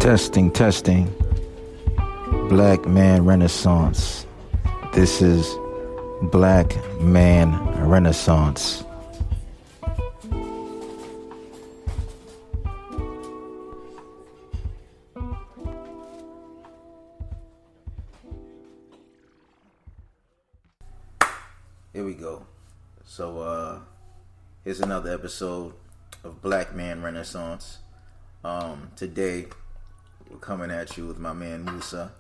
Testing, testing. Black Man Renaissance. This is Black Man Renaissance. Here we go. So, here's another episode of Black Man Renaissance. Today, we're coming at you with my man Musa.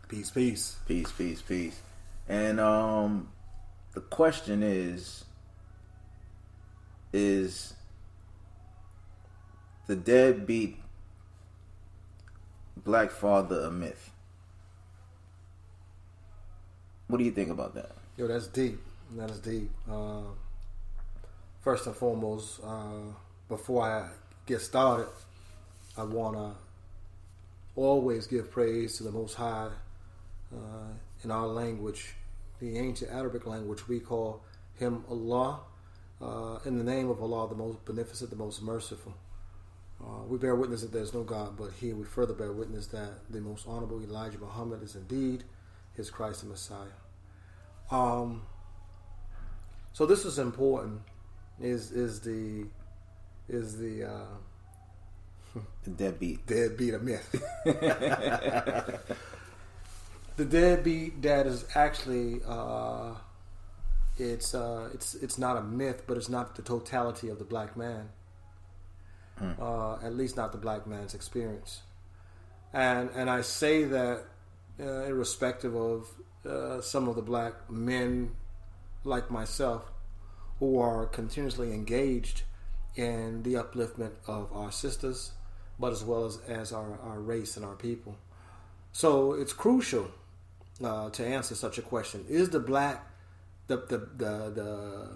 Peace, peace. Peace, peace, peace. And the question is the deadbeat black father a myth? What do you think about that? Yo, that's deep. That is deep. First and foremost, before I get started, I want to always give praise to the Most High. In our language, the ancient Arabic language, we call him Allah. In the name of Allah, the most beneficent, the most merciful. We bear witness that there's no God but He. We further bear witness that the most honorable Elijah Muhammad is indeed His Christ the Messiah. So this is important. Is the deadbeat a myth? The deadbeat dad is actually it's not a myth, but it's not the totality of the black man. At least not the black man's experience. And I say that irrespective of some of the black men like myself who are continuously engaged in the upliftment of our sisters, but as well as our race and our people. So it's crucial to answer such a question. Is the black the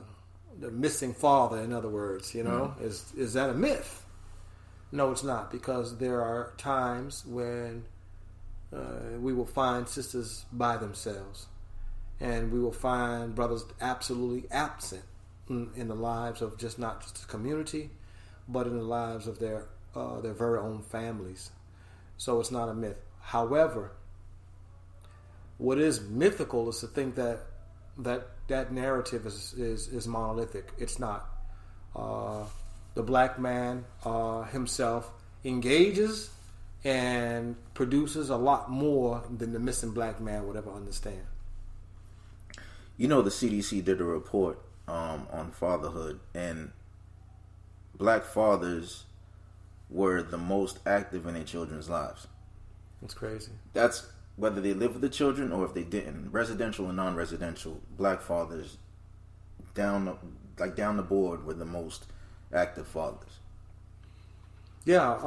missing father, in other words, is that a myth? No, it's not, because there are times when we will find sisters by themselves, and we will find brothers absolutely absent in the lives of not just the community, but in the lives of their very own families. So it's not a myth. However, what is mythical is to think that narrative is monolithic. It's not. The black man himself engages and produces a lot more than the missing black man would ever understand. The CDC did a report on fatherhood, and black fathers were the most active in their children's lives. That's crazy. That's whether they live with the children or if they didn't. Residential and non-residential, black fathers down the board were the most active fathers. Yeah.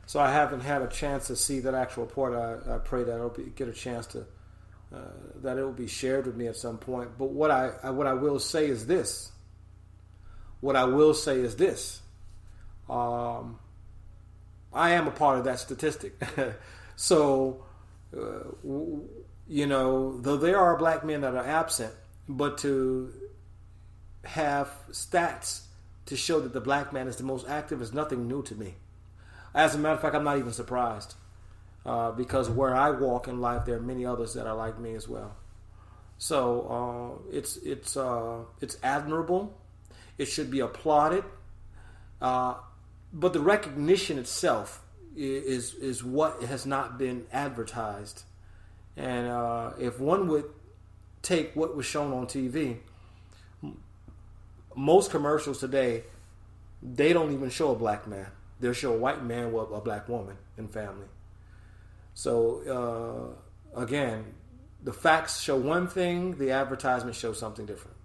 So I haven't had a chance to see that actual report. I pray that get a chance to that it will be shared with me at some point. But what I will say is this. I am a part of that statistic. So, though there are black men that are absent, but to have stats to show that the black man is the most active is nothing new to me. As a matter of fact, I'm not even surprised, because where I walk in life, there are many others that are like me as well. So it's admirable. It should be applauded, but the recognition itself is what has not been advertised. And if one would take what was shown on TV, most commercials today, they don't even show a black man. They'll show a white man with a black woman and family. So again, the facts show one thing, the advertisement shows something different.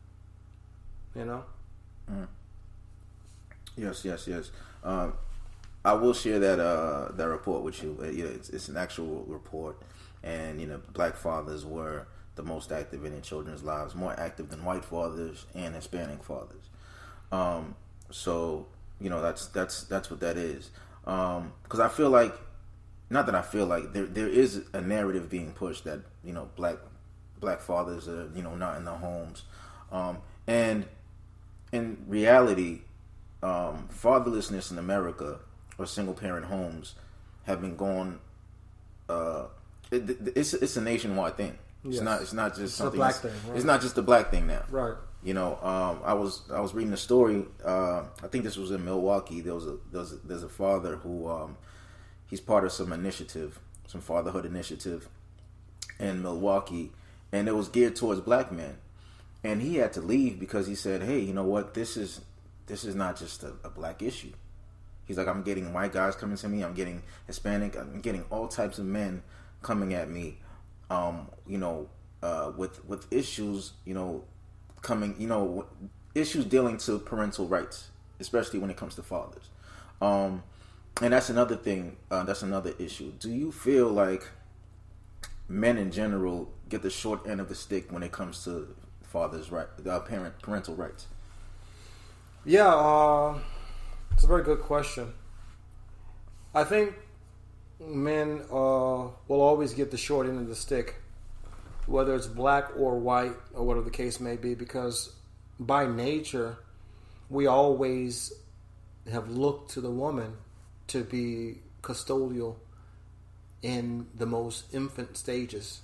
Yes. I will share that report with you. It's an actual report, and black fathers were the most active in their children's lives, more active than white fathers and Hispanic fathers. So that's what that is. Because I feel like, not that I feel like, there is a narrative being pushed that black fathers are not in their homes, and in reality, fatherlessness in America or single parent homes have been going. It's a nationwide thing. It's Yes. It's not just It's a something. black thing, right? It's not just a black thing now. Right. You know, I was reading a story. I think this was in Milwaukee. There's a father who he's part of some initiative, some fatherhood initiative in Milwaukee, and it was geared towards black men. And he had to leave because he said, "Hey, you know what? This is not just a black issue." He's like, "I'm getting white guys coming to me. I'm getting Hispanic. I'm getting all types of men coming at me. With issues, coming, issues dealing to parental rights, especially when it comes to fathers. And that's another thing. That's another issue. Do you feel like men in general get the short end of the stick when it comes to fathers' right, parental rights?" Yeah, it's a very good question. I think men will always get the short end of the stick, whether it's black or white or whatever the case may be, because by nature, we always have looked to the woman to be custodial in the most infant stages.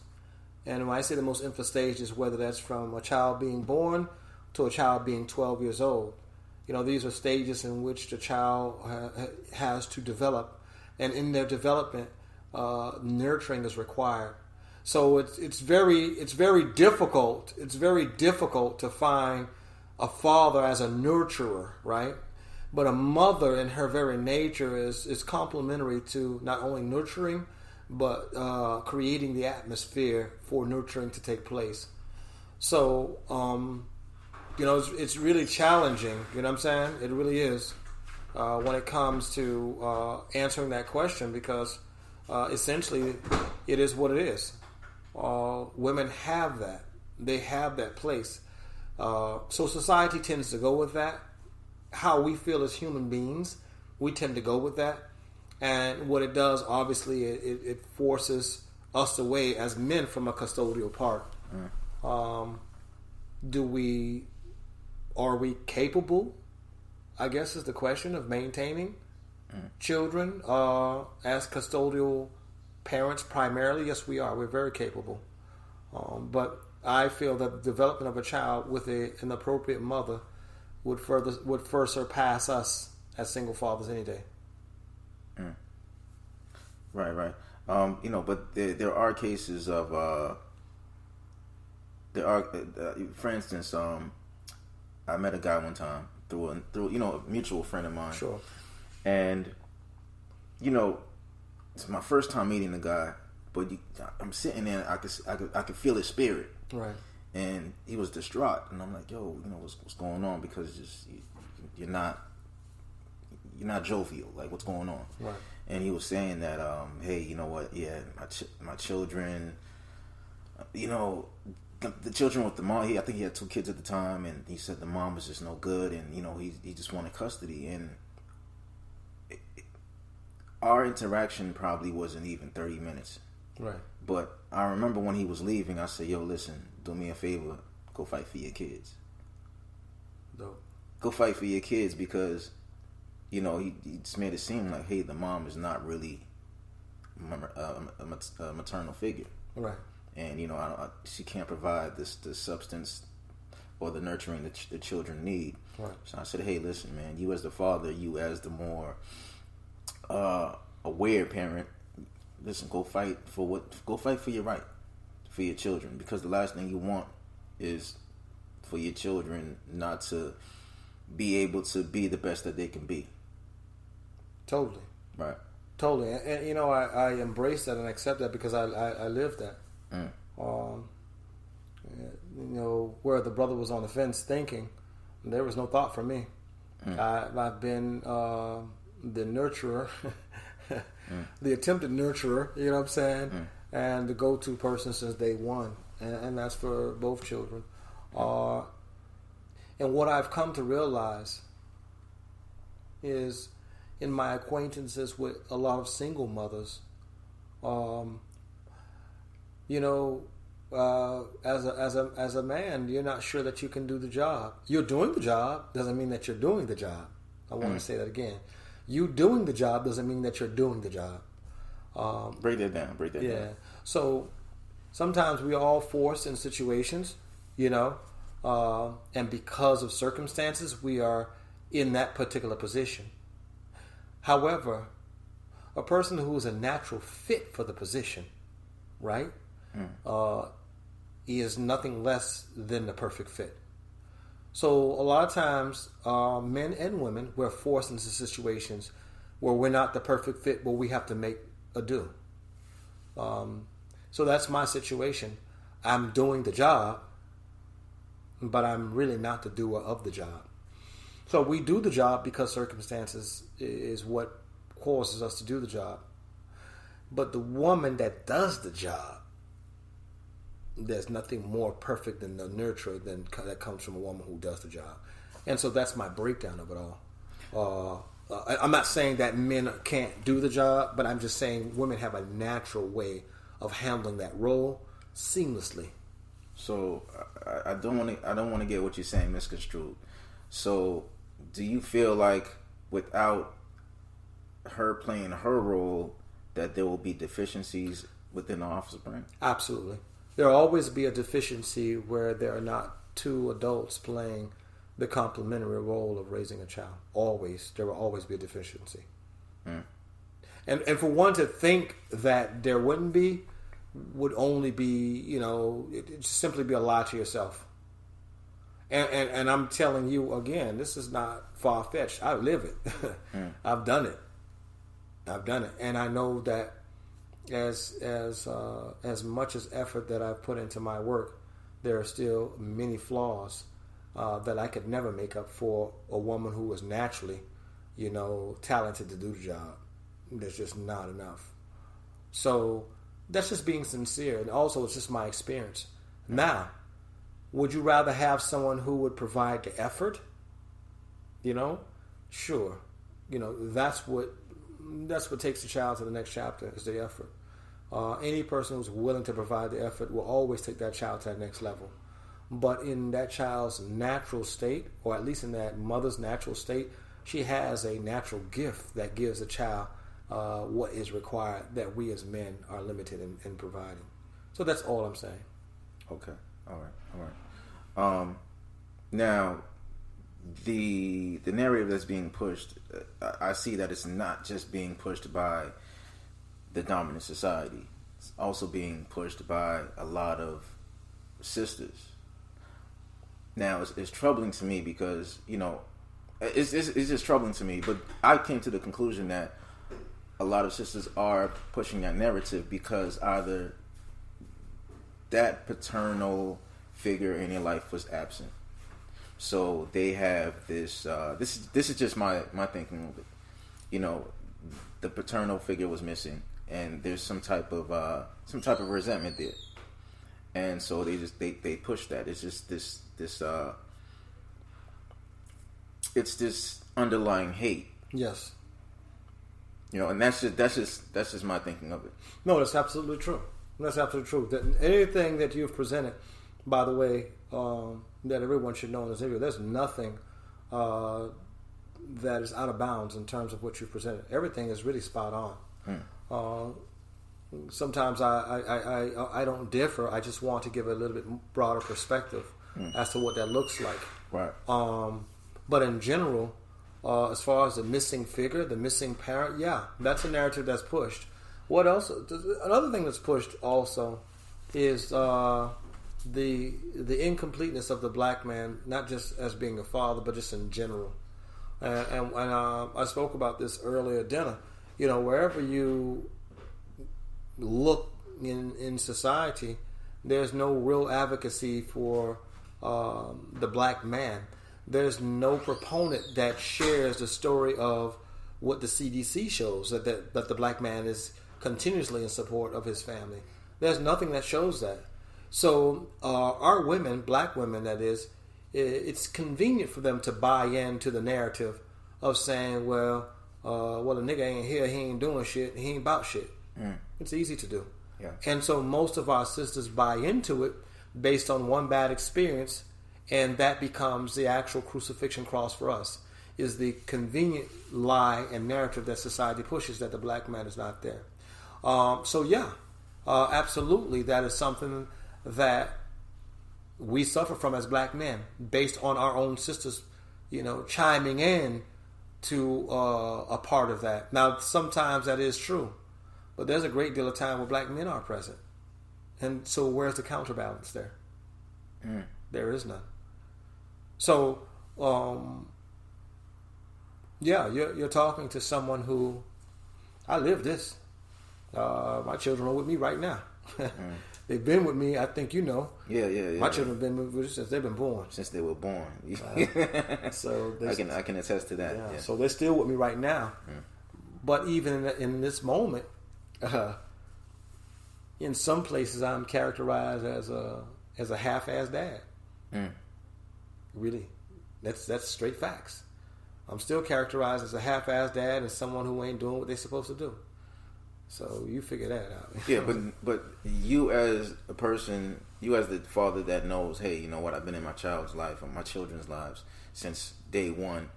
And when I say the most infant stages, whether that's from a child being born to a child being 12 years old, these are stages in which the child has to develop, and in their development, nurturing is required. So it's very difficult. It's very difficult to find a father as a nurturer, right? But a mother, in her very nature, is complementary to not only nurturing, but creating the atmosphere for nurturing to take place. So, it's really challenging. You know what I'm saying? It really is when it comes to answering that question, because essentially it is what it is. Women have that. They have that place. So society tends to go with that. How we feel as human beings, we tend to go with that. And what it does, obviously, it forces us away as men from a custodial part. Are we capable, I guess is the question, of maintaining children as custodial parents primarily? Yes, we are. We're very capable. But I feel that the development of a child with an appropriate mother would first surpass us as single fathers any day. Right. But there are cases of for instance, I met a guy one time through a mutual friend of mine. Sure. And it's my first time meeting the guy, but I'm sitting there, and I could feel his spirit. Right. And he was distraught, and I'm like, "Yo, what's going on?" Because you're not jovial. Like, what's going on? Right. And he was saying that, "Hey, you know what? Yeah, my children, the children with the mom. I think he had 2 kids at the time, and he said the mom was just no good, and he just wanted custody. And our interaction probably wasn't even 30 minutes. Right. But I remember when he was leaving, I said, "Yo, listen, do me a favor, go fight for your kids. Dope. Go fight for your kids," because he just made it seem like, hey, the mom is not really a maternal figure. Right. And she can't provide the substance or the nurturing that the children need. Right. So I said, "Hey, listen, man, you as the father, you as the more aware parent, listen, go fight for your right for your children, because the last thing you want is for your children not to be able to be the best that they can be." Totally. Right. Totally. And I embrace that and accept that because I lived that. Where the brother was on the fence thinking, there was no thought for me. I've been the nurturer, the attempted nurturer, you know what I'm saying, and the go-to person since day one, and that's for both children. And what I've come to realize is, in my acquaintances with a lot of single mothers, as a man, you're not sure that you can do the job. You're doing the job, doesn't mean that you're doing the job. I want to say that again. You doing the job doesn't mean that you're doing the job. Break that down. Yeah. So sometimes we are all forced in situations, and because of circumstances, we are in that particular position. However, a person who is a natural fit for the position, right, is nothing less than the perfect fit. So a lot of times, men and women, we're forced into situations where we're not the perfect fit, but we have to make a do. So that's my situation. I'm doing the job, but I'm really not the doer of the job. So we do the job because circumstances is what causes us to do the job. But the woman that does the job, there's nothing more perfect than the nurturer that comes from a woman who does the job. And so that's my breakdown of it all. I'm not saying that men can't do the job, but I'm just saying women have a natural way of handling that role seamlessly. So I don't want to get what you're saying misconstrued. So do you feel like without her playing her role that there will be deficiencies within the offspring? Absolutely. There will always be a deficiency where there are not two adults playing the complementary role of raising a child. Always. There will always be a deficiency. And for one to think that there wouldn't be would only be, it'd simply be a lie to yourself. And I'm telling you again, this is not far-fetched. I live it. I've done it. And I know that as much as effort that I've put into my work, there are still many flaws that I could never make up for a woman who is naturally, talented to do the job. There's just not enough. So that's just being sincere. And also, it's just my experience. Now, would you rather have someone who would provide the effort? Sure. That's what takes the child to the next chapter is the effort. Any person who's willing to provide the effort will always take that child to that next level. But in that child's natural state, or at least in that mother's natural state, she has a natural gift that gives the child what is required that we as men are limited in providing. So that's all I'm saying. Okay. All right. Now, the narrative that's being pushed, I see that it's not just being pushed by the dominant society. It's also being pushed by a lot of sisters. Now, it's troubling to me because, it's just troubling to me. But I came to the conclusion that a lot of sisters are pushing that narrative because either that paternal figure in their life was absent. So they have this. This is just my thinking of it. The paternal figure was missing, and there's some type of resentment there, and so they push that. It's just this it's this underlying hate. Yes. And that's just my thinking of it. No, that's absolutely true. That's absolutely true. That anything that you've presented, by the way, that everyone should know in this area, there's nothing that is out of bounds in terms of what you've presented. Everything is really spot on. Sometimes I don't differ. I just want to give a little bit broader perspective as to what that looks like. Right. But in general, as far as the missing figure, the missing parent, yeah, that's a narrative that's pushed. What else? Another thing that's pushed also is the incompleteness of the black man, not just as being a father, but just in general. And I spoke about this earlier at dinner. Wherever you look in society, there's no real advocacy for the black man. There's no proponent that shares the story of what the CDC shows, that the black man is continuously in support of his family. There's nothing that shows that. So our women, black women that is, it's convenient for them to buy into the narrative of saying, well, a nigga ain't here, he ain't doing shit, he ain't about shit. It's easy to do. Yeah. And so most of our sisters buy into it based on one bad experience, and that becomes the actual crucifixion cross for us. is the convenient lie and narrative that society pushes that the black man is not there. Absolutely, that is something that we suffer from as black men, based on our own sisters, chiming in to a part of that. Now, sometimes that is true, but there's a great deal of time where black men are present, and so where's the counterbalance there? There is none. So, you're talking to someone who, I live this. My children are with me right now. They've been with me. I think you know. Yeah. My children have been with me since they've been born. Since they were born. So I can attest to that. Yeah. So they're still with me right now. But even in this moment, in some places, I'm characterized as a half-assed dad. Really, that's straight facts. I'm still characterized as a half-assed dad and someone who ain't doing what they're supposed to do. So you figure that out. Yeah, but you as a person, you as the father that knows, hey, you know what, I've been in my child's life or my children's lives since day one.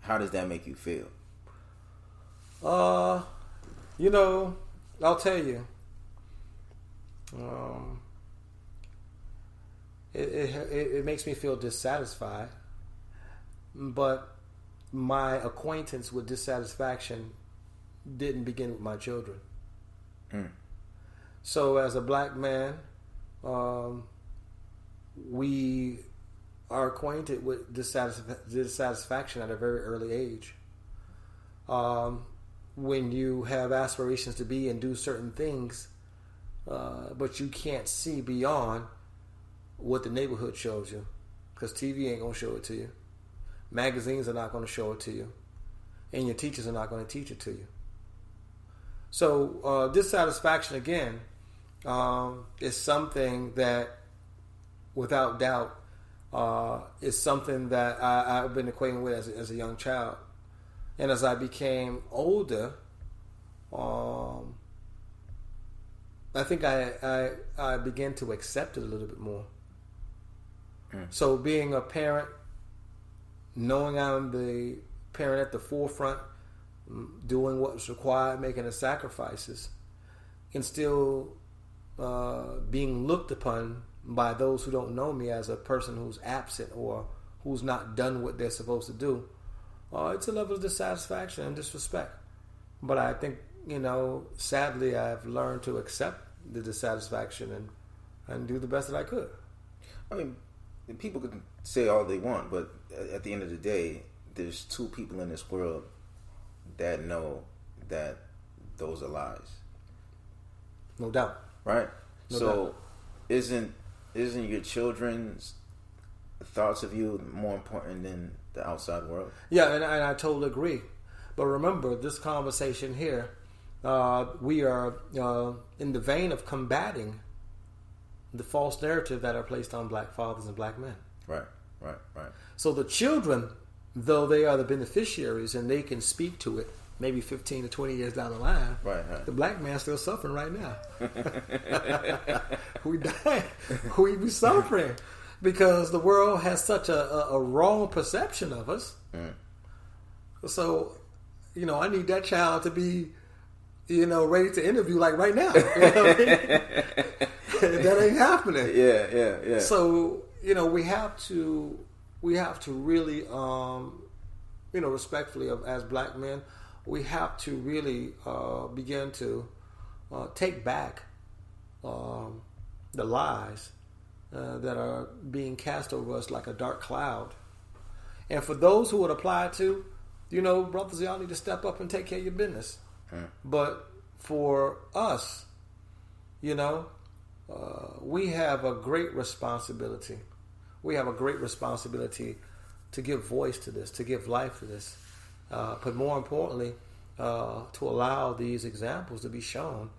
How does that make you feel? I'll tell you. It makes me feel dissatisfied, but my acquaintance with dissatisfaction didn't begin with my children. So as a black man, we are acquainted with dissatisfaction at a very early age. When you have aspirations to be and do certain things, but you can't see beyond what the neighborhood shows you, because TV ain't going to show it to you. Magazines are not going to show it to you. And your teachers are not going to teach it to you. So dissatisfaction, again, is something that, without doubt, is something that I've been acquainted with as a young child. And as I became older, I think I began to accept it a little bit more. So being a parent, knowing I'm the parent at the forefront, doing what's required, making the sacrifices, and still being looked upon by those who don't know me as a person who's absent or who's not done what they're supposed to do, it's a level of dissatisfaction and disrespect. But I think, sadly, I've learned to accept the dissatisfaction and do the best that I could. I mean, people can say all they want, but at the end of the day, there's two people in this world that know that those are lies. No doubt. Right? No so doubt. Isn't your children's thoughts of you more important than the outside world? Yeah, and I totally agree. But remember, this conversation here, we are in the vein of combating the false narrative that are placed on black fathers and black men. Right. So the children, though they are the beneficiaries and they can speak to it maybe 15 to 20 years down the line, right. The black man's still suffering right now. We dying. We suffering because the world has such a wrong perception of us. So, I need that child to be, ready to interview like right now. You know what I mean? That ain't happening. Yeah. So, we have to really, respectfully, as black men, we have to really begin to take back the lies that are being cast over us like a dark cloud. And for those who it apply to, brothers, y'all need to step up and take care of your business. But for us, we have a great responsibility. We have a great responsibility to give voice to this, to give life to this. But more importantly, to allow these examples to be shown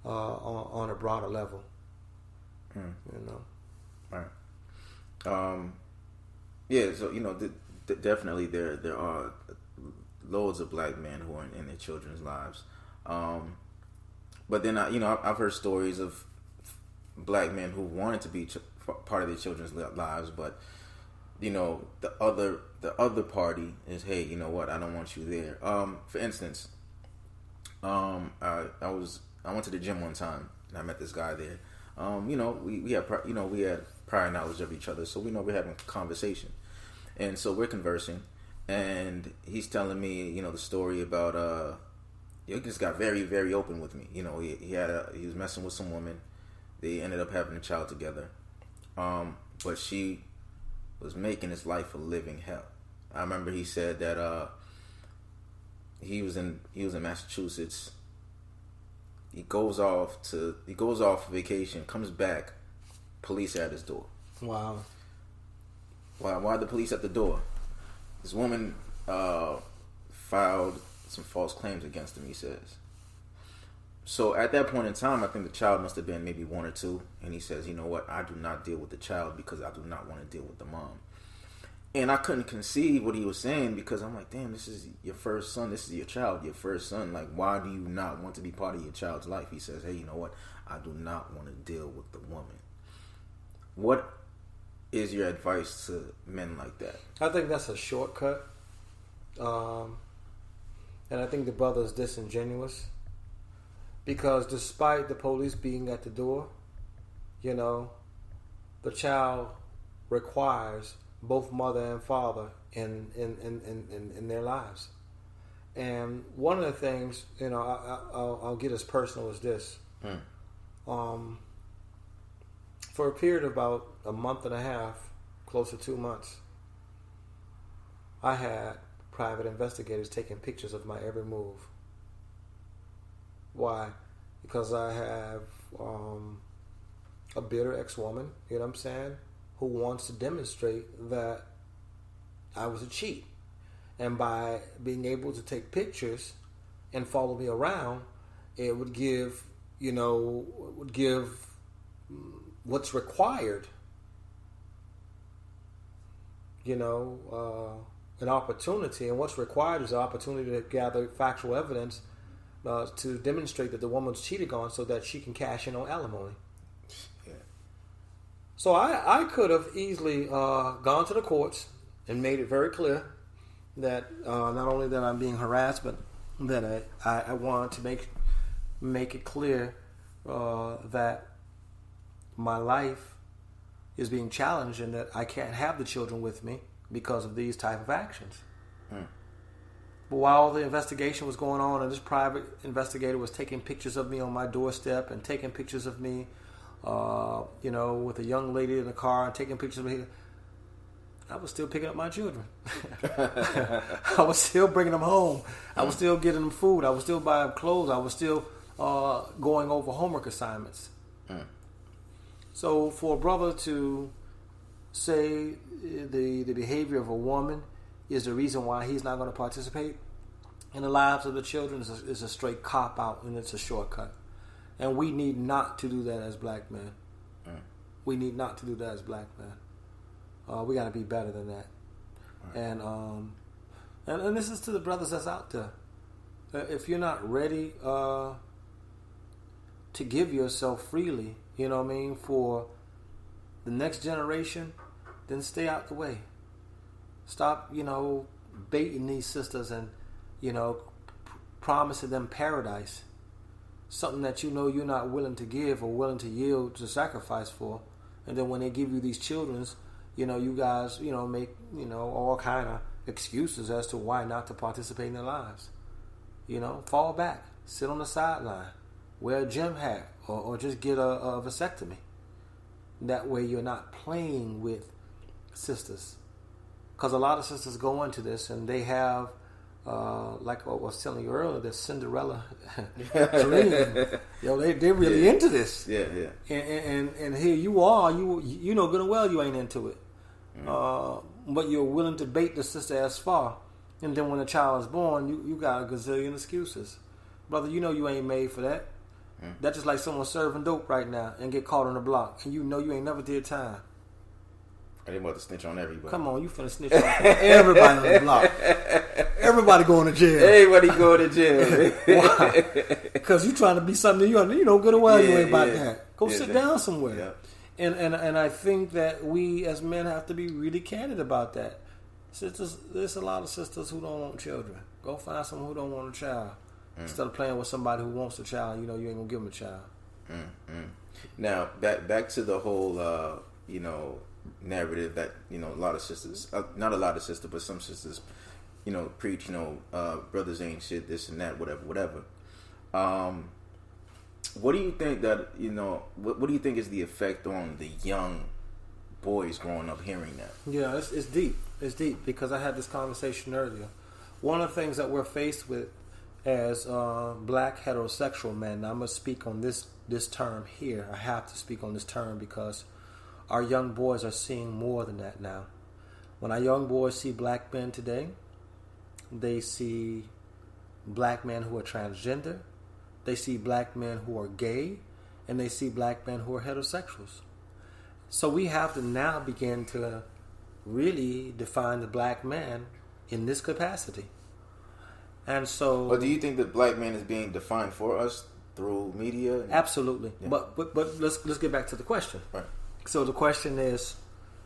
on a broader level. Right. So definitely there are loads of black men who are in their children's lives. But then I've heard stories of black men who wanted to be part of their children's lives, but the other party is, hey, you know what, I don't want you there. For instance, I went to the gym one time and I met this guy there. We had prior knowledge of each other, so we know we're having a conversation, and so we're conversing, and he's telling me, the story about he just got very, very open with me. He was messing with some woman. They ended up having a child together, but she was making his life a living hell. I remember he said that he was in Massachusetts. He goes off vacation, comes back, police at his door. Wow. Why the police at the door? This woman filed some false claims against him, he says. So at that point in time, I think the child must have been maybe 1 or 2, and he says, you know what, I do not deal with the child because I do not want to deal with the mom. And I couldn't conceive what he was saying, because I'm like, damn, this is your first son, this is your child, your first son. Like, why do you not want to be part of your child's life? He says, hey, you know what, I do not want to deal with the woman. What is your advice to men like that? I think that's a shortcut. And I think the brother is disingenuous, because despite the police being at the door, the child requires both mother and father in their lives. And one of the things, I'll get as personal as this. For a period of about a month and a half, close to 2 months, I had private investigators taking pictures of my every move. Why? Because I have a bitter ex-woman, who wants to demonstrate that I was a cheat. And by being able to take pictures and follow me around, it would give what's required, an opportunity. And what's required is an opportunity to gather factual evidence to demonstrate that the woman's cheated on, so that she can cash in on alimony. Yeah. So I could have easily gone to the courts and made it very clear that not only that I'm being harassed, but that I want to make it clear that my life is being challenged, and that I can't have the children with me because of these type of actions. But while the investigation was going on, and this private investigator was taking pictures of me on my doorstep, and taking pictures of me, with a young lady in the car, and taking pictures of me, I was still picking up my children. I was still bringing them home. I was still getting them food. I was still buying clothes. I was still going over homework assignments. So for a brother to say the behavior of a woman is the reason why he's not going to participate in the lives of the children is a straight cop-out, and it's a shortcut. And we need not to do that as black men. We need not to do that as black men. We got to be better than that. And this is to the brothers that's out there. If you're not ready to give yourself freely, for the next generation, then stay out the way. Stop, baiting these sisters and, promising them paradise. Something that you're not willing to give or willing to yield to sacrifice for. And then when they give you these children's, you guys, make, all kind of excuses as to why not to participate in their lives. Fall back, sit on the sideline, wear a gym hat, or just get a vasectomy. That way you're not playing with sisters. Because a lot of sisters go into this and they have, like I was telling you earlier, this Cinderella dream. They're really into this. Yeah. And here you are, you know good and well you ain't into it. But you're willing to bait the sister as far. And then when a child is born, you got a gazillion excuses. Brother, you ain't made for that. That's just like someone serving dope right now and get caught on the block. And you ain't never did time. I didn't want to snitch on everybody. Come on, you finna snitch on everybody on the block. Everybody going to jail. Everybody going to jail. Why? Because you trying to be something you know good and well you ain't about that. Go sit down somewhere. And I think that we as men have to be really candid about that. Sisters, there's a lot of sisters who don't want children. Go find someone who don't want a child. Instead of playing with somebody who wants a child, you ain't gonna give them a child. Now, back to the whole, narrative that, a lot of sisters, not a lot of sisters, but some sisters, preach, brothers ain't shit, this and that, whatever. What do you think that, what do you think is the effect on the young boys growing up hearing that? Yeah, it's deep. It's deep because I had this conversation earlier. One of the things that we're faced with as black heterosexual men, now I'm going to speak on this term here. I have to speak on this term because our young boys are seeing more than that now. When our young boys see black men today, they see black men who are transgender, they see black men who are gay, and they see black men who are heterosexuals. So we have to now begin to really define the black man in this capacity. And so, but do you think that black man is being defined for us through media? Absolutely. Yeah. But let's get back to the question. Right. So the question is,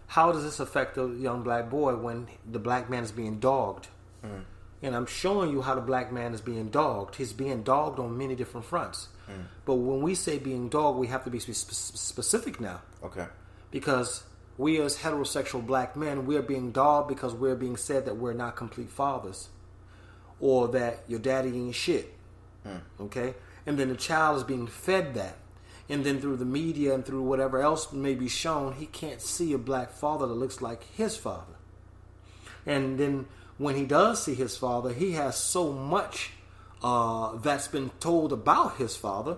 how does this affect a young black boy when the black man is being dogged? And I'm showing you how the black man is being dogged. He's being dogged on many different fronts. But when we say being dogged, we have to be specific now. Okay. Because we as heterosexual black men, we're being dogged because we're being said that we're not complete fathers. Or that your daddy ain't shit. Okay? And then the child is being fed that. And then through the media and through whatever else may be shown, he can't see a black father that looks like his father. And then when he does see his father, he has so much that's been told about his father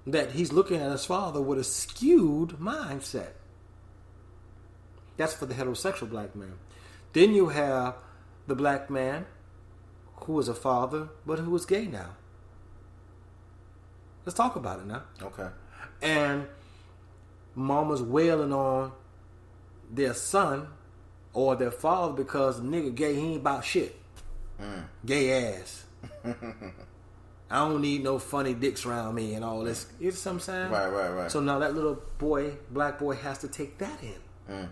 that he's looking at his father with a skewed mindset. That's for the heterosexual black man. Then you have the black man who is a father, but who is gay now. Let's talk about it now. Okay. And mama's wailing on their son or their father because the nigga gay, he ain't about shit. Gay ass. I don't need no funny dicks around me and all this. You know what I'm saying? Right. So now that little boy, black boy, has to take that in.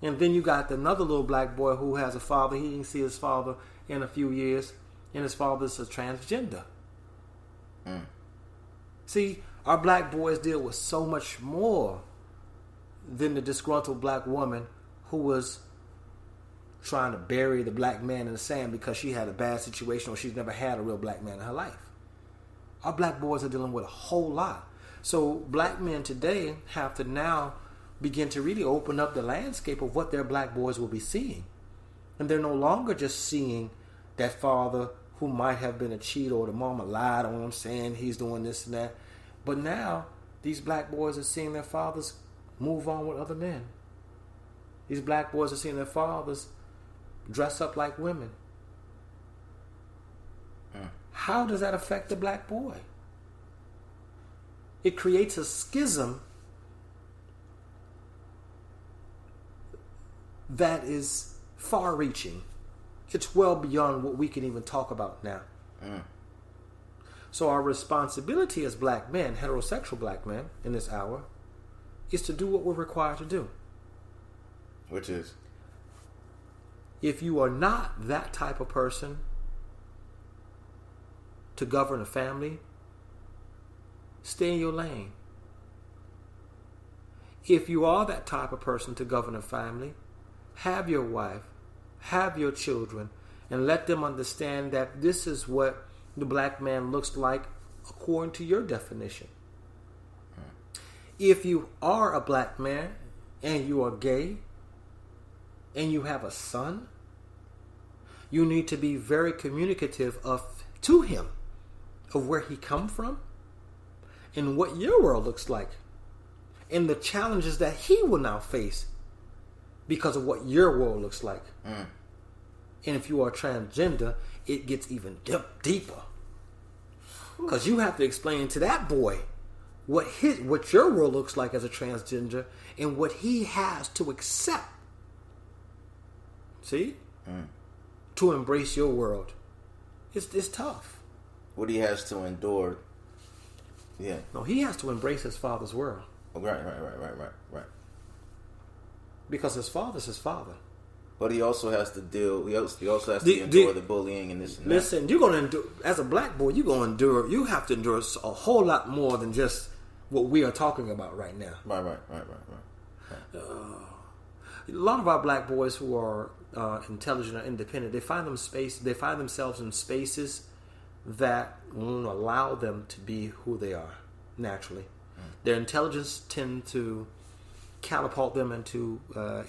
And then you got another little black boy who has a father. He didn't see his father in a few years, and his father's a transgender. See, our black boys deal with so much more than the disgruntled black woman who was trying to bury the black man in the sand because she had a bad situation or she's never had a real black man in her life. Our black boys are dealing with a whole lot. So black men today have to now begin to really open up the landscape of what their black boys will be seeing. And they're no longer just seeing that father who might have been a cheat or the mama lied on him saying he's doing this and that. But now these black boys are seeing their fathers move on with other men. These black boys are seeing their fathers dress up like women. How does that affect the black boy? It creates a schism that is far-reaching. It's well beyond what we can even talk about now. So our responsibility as black men, heterosexual black men in this hour, is to do what we're required to do. Which is? If you are not that type of person to govern a family, stay in your lane. If you are that type of person to govern a family, have your wife, have your children, and let them understand that this is what the black man looks like according to your definition. If you are a black man and you are gay and you have a son, you need to be very communicative to him of where he come from and what your world looks like and the challenges that he will now face because of what your world looks like. And if you are transgender, it gets even deeper. Because you have to explain to that boy what your world looks like as a transgender and what he has to accept. See? To embrace your world. It's tough. What he has to endure. Yeah. No, he has to embrace his father's world. Right. Because his father's his father. But he also has to deal. He also has to endure the bullying and this and that. Listen, you're going to endure as a black boy. You're going to endure. You have to endure a whole lot more than just what we are talking about right now. Right. A lot of our black boys who are intelligent or independent, they find themselves in spaces that won't allow them to be who they are naturally. Their intelligence tend to catapult them into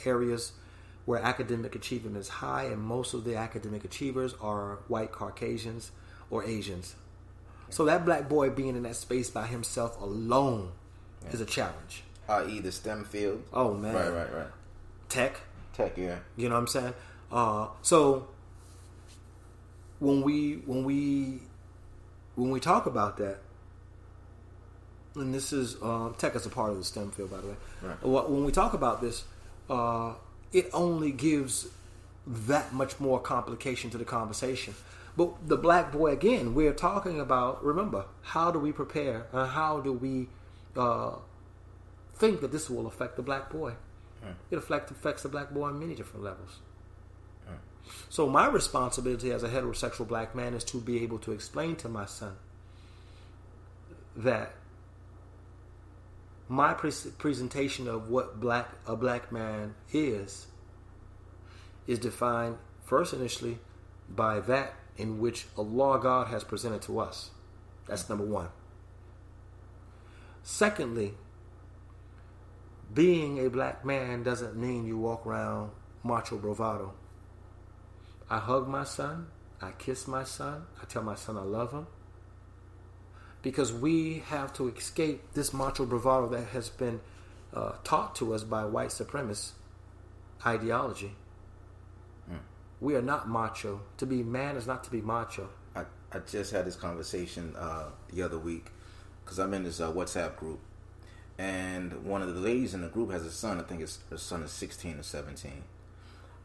areas where academic achievement is high, and most of the academic achievers are white Caucasians or Asians. So that black boy being in that space by himself alone is a challenge. I.e. the STEM field. Oh man, right. Tech, yeah. You know what I'm saying? So when we talk about that, and this is tech is a part of the STEM field, by the way. Right. When we talk about this, it only gives that much more complication to the conversation. But the black boy, again, we're talking about, remember, how do we prepare and how do we think that this will affect the black boy? It affects the black boy on many different levels. So my responsibility as a heterosexual black man is to be able to explain to my son that my presentation of what a black man is defined first initially by that in which Allah God has presented to us. That's number one. Secondly, being a black man doesn't mean you walk around macho bravado. I hug my son. I kiss my son. I tell my son I love him. Because we have to escape this macho bravado that has been taught to us by white supremacist ideology. We are not macho. To be man is not to be macho. I just had this conversation the other week because I'm in this WhatsApp group. And one of the ladies in the group has a son. I think her son is 16 or 17.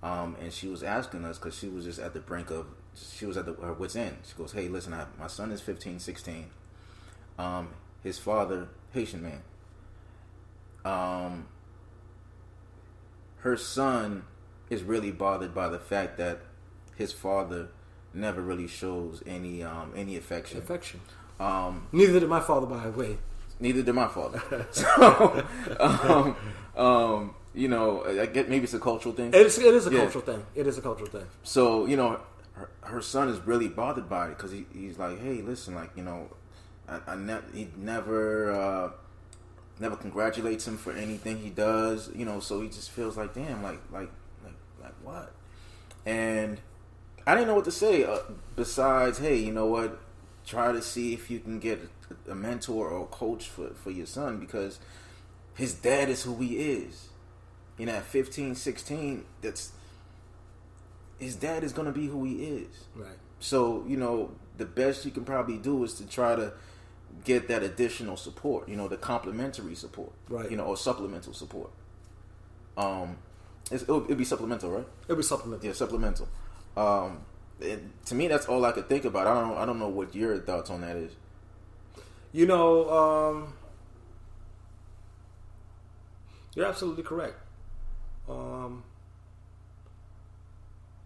And she was asking us because she was just at the brink of, she was at her wit's end. She goes, hey, listen, my son is 15, 16. His father, Haitian man. Her son is really bothered by the fact that his father never really shows any affection. Neither did my father, by the way. Neither did my father. So, you know, I get maybe it's a cultural thing. It is a cultural thing. It is a cultural thing. So, you know, her son is really bothered by it because he's like, hey, listen, like, you know, he never congratulates him for anything he does, you know. So he just feels like, damn, like what? And I didn't know what to say besides, hey, you know what? Try to see if you can get a mentor or a coach for your son because his dad is who he is. You know, at 15, 16, his dad is going to be who he is. Right. So, you know, the best you can probably do is to try to get that additional support, you know, the complementary support, right? You know, or supplemental support. It'd be supplemental, right? It'd be supplemental. Yeah, supplemental. To me, that's all I could think about. I don't know what your thoughts on that is. You know, you're absolutely correct.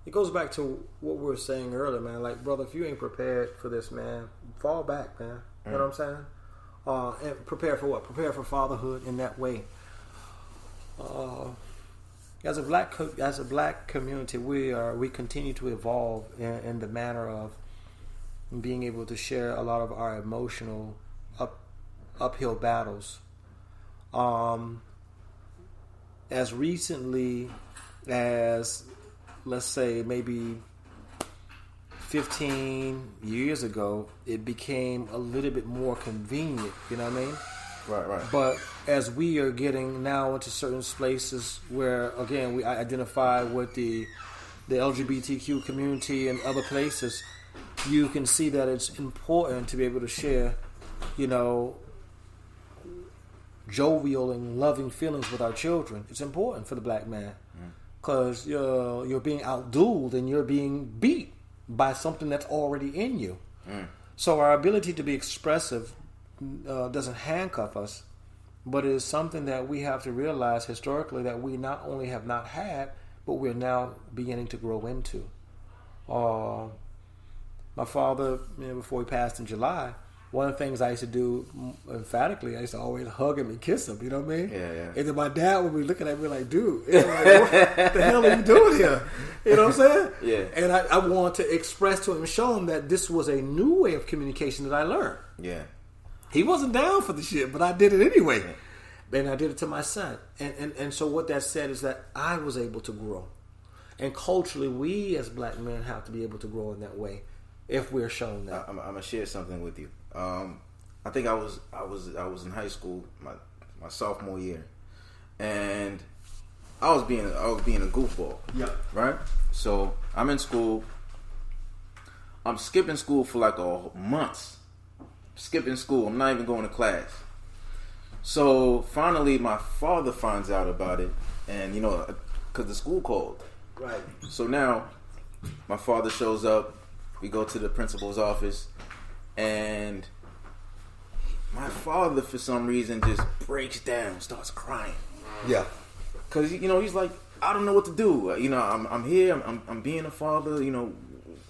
It goes back to what we were saying earlier, man. Like, brother, if you ain't prepared for this, man, fall back, man. You know what I'm saying? And prepare for what? Prepare for fatherhood in that way. As a black community, we continue to evolve in the manner of being able to share a lot of our emotional uphill battles. As recently as, let's say, maybe 15 years ago, it became a little bit more convenient, you know what I mean? Right. But as we are getting now into certain places where, again, we identify with the LGBTQ community and other places, you can see that it's important to be able to share, you know, jovial and loving feelings with our children. It's important for the black man because you're being outdueled and you're being beat by something that's already in you. So our ability to be expressive doesn't handcuff us, but it is something that we have to realize historically that we not only have not had, but we're now beginning to grow into. My father, before he passed in July, one of the things I used to do emphatically, I used to always hug him and kiss him. You know what I mean? Yeah. And then my dad would be looking at me like, "Dude, like, what the hell are you doing here?" You know what I'm saying? Yeah. And I want to express to him and show him that this was a new way of communication that I learned. Yeah. He wasn't down for the shit, but I did it anyway. Yeah. And I did it to my son. And so what that said is that I was able to grow. And culturally, we as black men have to be able to grow in that way if we're shown that. I'm gonna share something with you. I think I was in high school my sophomore year, and I was being a goofball. Yeah. Right. So I'm in school. I'm skipping school for like months. Skipping school. I'm not even going to class. So finally, my father finds out about it, and because the school called. Right. So now, my father shows up. We go to the principal's office, and my father, for some reason, just breaks down, starts crying. Yeah. Because, he's like, I don't know what to do. I'm here, I'm being a father,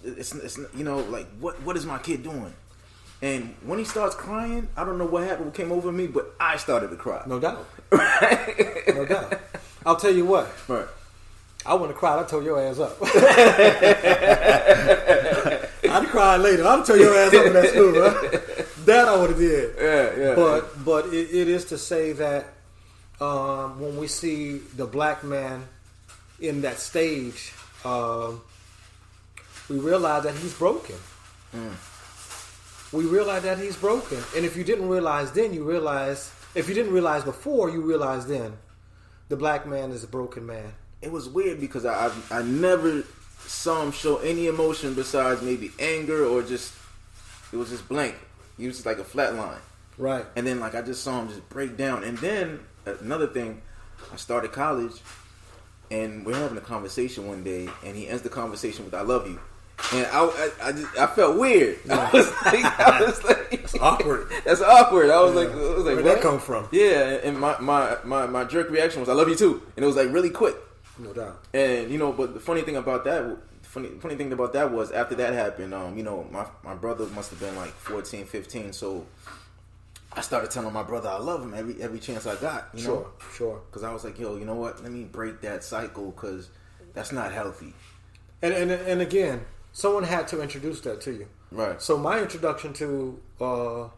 it's like, what is my kid doing? And when he starts crying, I don't know what happened, what came over me, but I started to cry. No doubt. No doubt. I'll tell you what. Right. I wouldn't have cried. I'd tore your ass up. I'd cry later. I'd tore your ass up in that school. Right? That I would have did. Yeah. But it is to say that when we see the black man in that stage, we realize that he's broken. We realize that he's broken. And if you didn't realize then, you realize. If you didn't realize before, you realize then. The black man is a broken man. It was weird because I never saw him show any emotion besides maybe anger or it was just blank. He was just like a flat line. Right. And then I just saw him just break down. And then another thing, I started college and we're having a conversation one day and he ends the conversation with "I love you." And I felt weird. Yeah. I was like, it's awkward. That's awkward. I was like, where'd that come from? Yeah, and my jerk reaction was "I love you too," and it was like really quick. No doubt. And but the funny thing about that was after that happened, my brother must have been like 14, 15. So I started telling my brother I love him every chance I got. Sure. Because I was like, yo, you know what? Let me break that cycle because that's not healthy. And again, someone had to introduce that to you. Right. So my introduction to the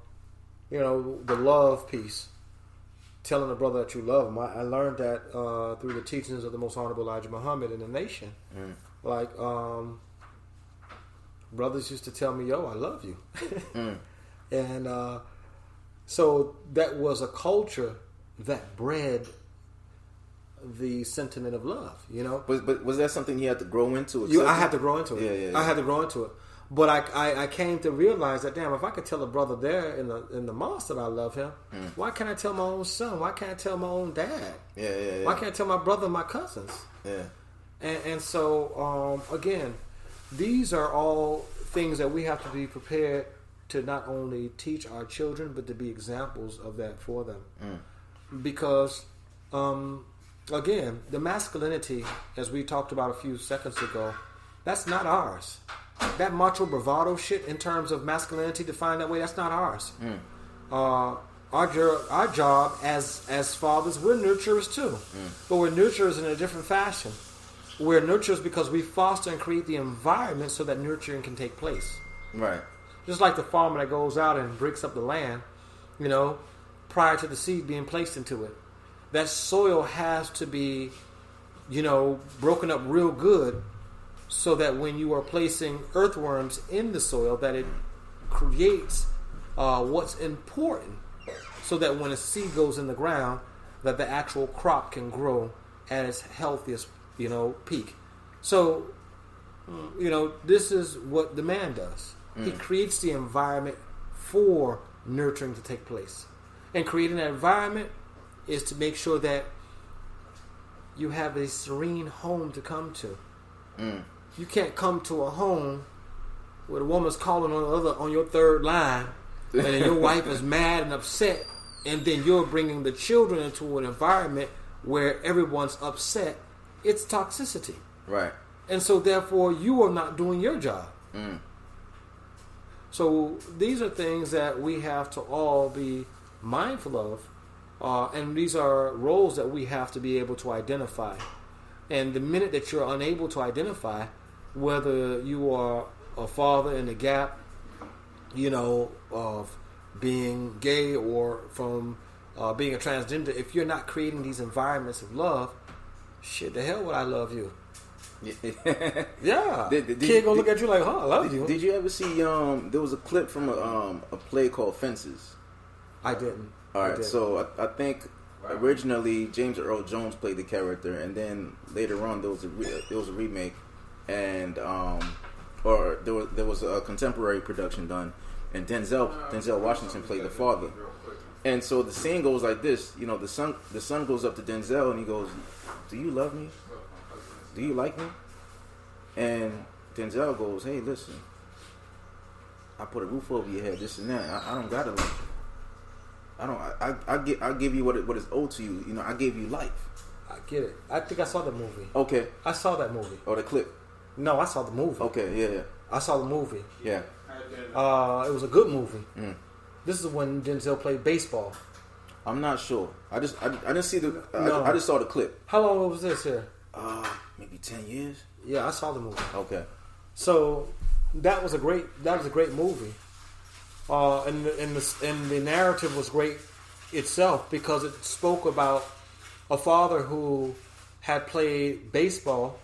love piece. Telling a brother that you love him. I learned that through the teachings of the Most Honorable Elijah Muhammad in the nation. Like, brothers used to tell me, "Yo, I love you." And so that was a culture that bred the sentiment of love, But was that something you had to grow into? I had to grow into it. Yeah. I had to grow into it. But I came to realize that, damn, if I could tell a brother there in the mosque that I love him, why can't I tell my own son? Why can't I tell my own dad? Yeah. Why can't I tell my brother and my cousins? Yeah. And so, again, these are all things that we have to be prepared to not only teach our children, but to be examples of that for them. Because, again, the masculinity, as we talked about a few seconds ago, that's not ours. That macho bravado shit in terms of masculinity defined that way, that's not ours. Our job as fathers, we're nurturers too. But we're nurturers in a different fashion. We're nurturers because we foster and create the environment so that nurturing can take place. Right. Just like the farmer that goes out and breaks up the land, prior to the seed being placed into it. That soil has to be, broken up real good so that when you are placing earthworms in the soil, that it creates what's important so that when a seed goes in the ground, that the actual crop can grow at its healthiest, peak. So, this is what the man does. He creates the environment for nurturing to take place. And creating that environment is to make sure that you have a serene home to come to. You can't come to a home where the woman's calling on your third line, and then your wife is mad and upset and then you're bringing the children into an environment where everyone's upset, it's toxicity. Right. And so therefore you are not doing your job. So these are things that we have to all be mindful of, and these are roles that we have to be able to identify. And the minute that you're unable to identify, whether you are a father in the gap, of being gay or from being a transgender, if you're not creating these environments of love, shit, the hell would I love you? Yeah. Kid gonna look at you like, I love you. Did you ever see, there was a clip from a play called Fences? I didn't. Alright, so I think originally James Earl Jones played the character, and then later on there was a remake, and or there was a contemporary production done, and Denzel Washington played the father. And so the scene goes like this, the son goes up to Denzel and he goes, "Do you love me? Do you like me?" And Denzel goes, "Hey, listen, I put a roof over your head, this and that. I don't gotta like you. I give you what is owed to you. I gave you life." I get it. I think I saw the movie. Okay. I saw that movie. Or the clip. No, I saw the movie. Okay, yeah. I saw the movie. Yeah. It was a good movie. This is when Denzel played baseball. I'm not sure. I didn't see the. No. I just saw the clip. How long was this here? Maybe 10 years. Yeah, I saw the movie. Okay. So that was a great movie. And the narrative was great itself because it spoke about a father who had played baseball.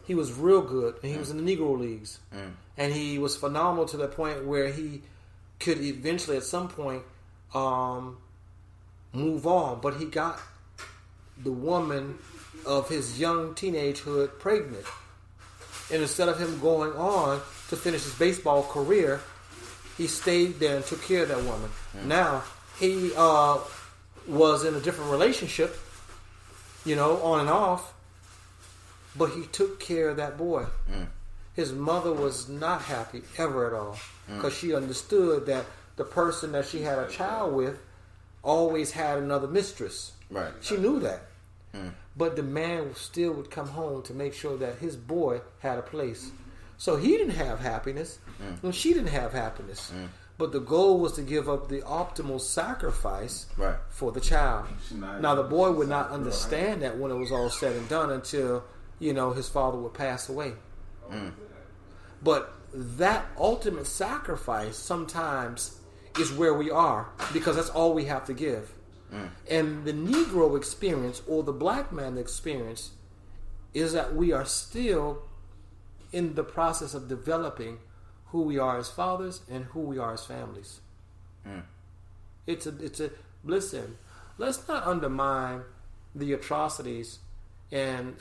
He was real good, and he was in the Negro Leagues, and he was phenomenal to the point where he could eventually, at some point, move on. But he got the woman of his young teenagehood pregnant, and instead of him going on to finish his baseball career, he stayed there and took care of that woman. Now he was in a different relationship, on and off. But he took care of that boy. His mother was not happy ever at all because she understood that the person that she had a child with always had another mistress. Right. She knew that. But the man still would come home to make sure that his boy had a place. So he didn't have happiness, and she didn't have happiness. But the goal was to give up the optimal sacrifice for the child. Now the boy would not understand that when it was all said and done until his father would pass away. But that ultimate sacrifice sometimes is where we are because that's all we have to give. And the Negro experience or the black man experience is that we are still in the process of developing who we are as fathers and who we are as families. Listen, let's not undermine the atrocities and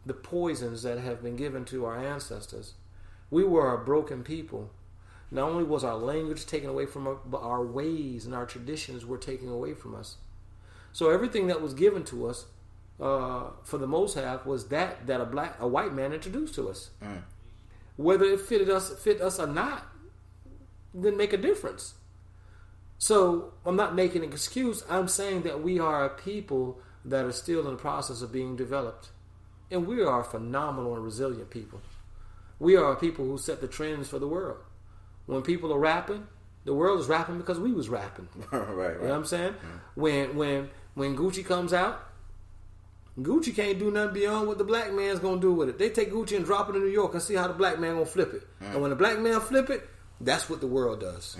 the poisons that have been given to our ancestors. We were a broken people. Not only was our language taken away from us, but our ways and our traditions were taken away from us. So everything that was given to us, for the most half, was that a white man introduced to us. Whether it fit us or not, didn't make a difference. So I'm not making an excuse. I'm saying that we are a people that are still in the process of being developed. And we are phenomenal and resilient people. We are people who set the trends for the world. When people are rapping, the world is rapping because we was rapping. Right. You know what I'm saying? When Gucci comes out, Gucci can't do nothing beyond what the black man's gonna do with it. They take Gucci and drop it in New York and see how the black man gonna flip it. And when the black man flip it, that's what the world does.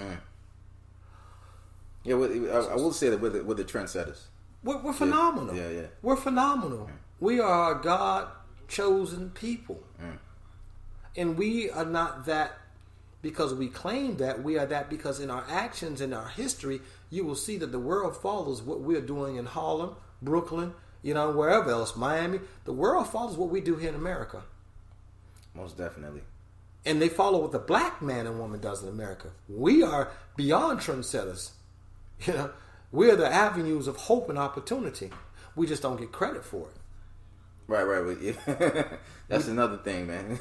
Yeah, I will say that with the trendsetters, we're phenomenal. Yeah. We're phenomenal. We are a God-chosen people, and we are not that because we claim that. We are that because in our actions, in our history, you will see that the world follows what we're doing in Harlem, Brooklyn, wherever else, Miami. The world follows what we do here in America. Most definitely. And they follow what the black man and woman does in America. We are beyond trendsetters. We are the avenues of hope and opportunity. We just don't get credit for it. Right. That's another thing, man.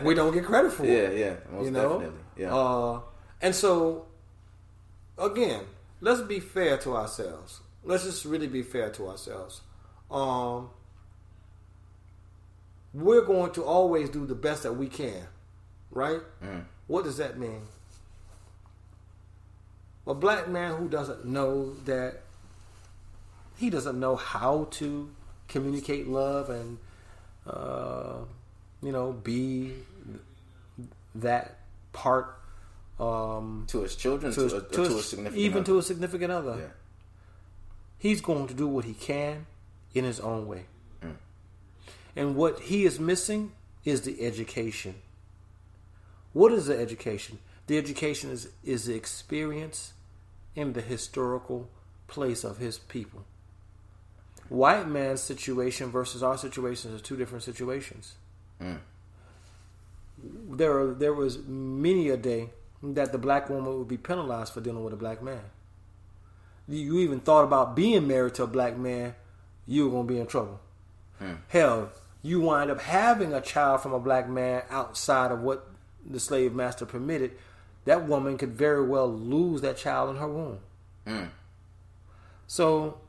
we don't get credit for it. Yeah, most definitely. Yeah. And so, again, let's be fair to ourselves. Let's just really be fair to ourselves. We're going to always do the best that we can, right? What does that mean? A black man who doesn't know that he doesn't know how to communicate love and be that part to his children, to a significant even other. to a significant other. Yeah. He's going to do what he can in his own way. And what he is missing is the education. What is the education? The education is the experience in the historical place of his people. White man's situation versus our situation are two different situations. There was many a day that the black woman would be penalized for dealing with a black man. You even thought about being married to a black man, you were going to be in trouble. Hell, you wind up having a child from a black man outside of what the slave master permitted. That woman could very well lose that child in her womb. So,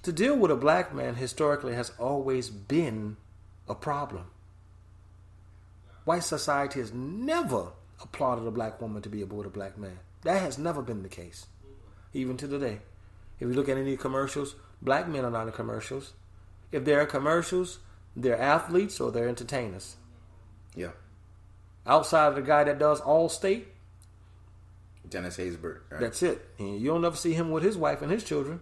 to deal with a black man historically has always been a problem. White society has never applauded a black woman to be aboard a black man. That has never been the case, even to today. If you look at any commercials, black men are not in commercials. If they're in commercials, they're athletes or they're entertainers. Yeah. Outside of the guy that does Allstate, Dennis Haysbert. Right? That's it. And you'll never see him with his wife and his children.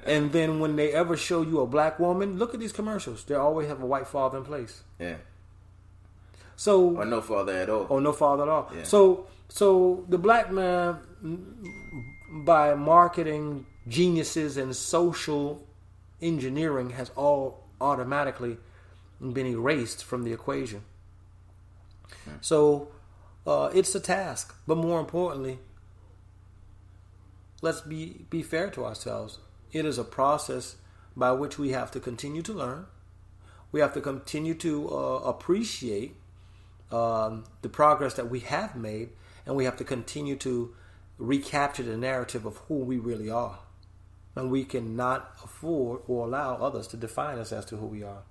And then when they ever show you a black woman, look at these commercials. They always have a white father in place. Yeah. So or no father at all. Or no father at all. Yeah. So the black man, by marketing geniuses and social engineering, has all automatically been erased from the equation. So it's a task, but more importantly, let's be fair to ourselves. It is a process by which we have to continue to learn. We have to continue to appreciate the progress that we have made, and we have to continue to recapture the narrative of who we really are. And we cannot afford or allow others to define us as to who we are.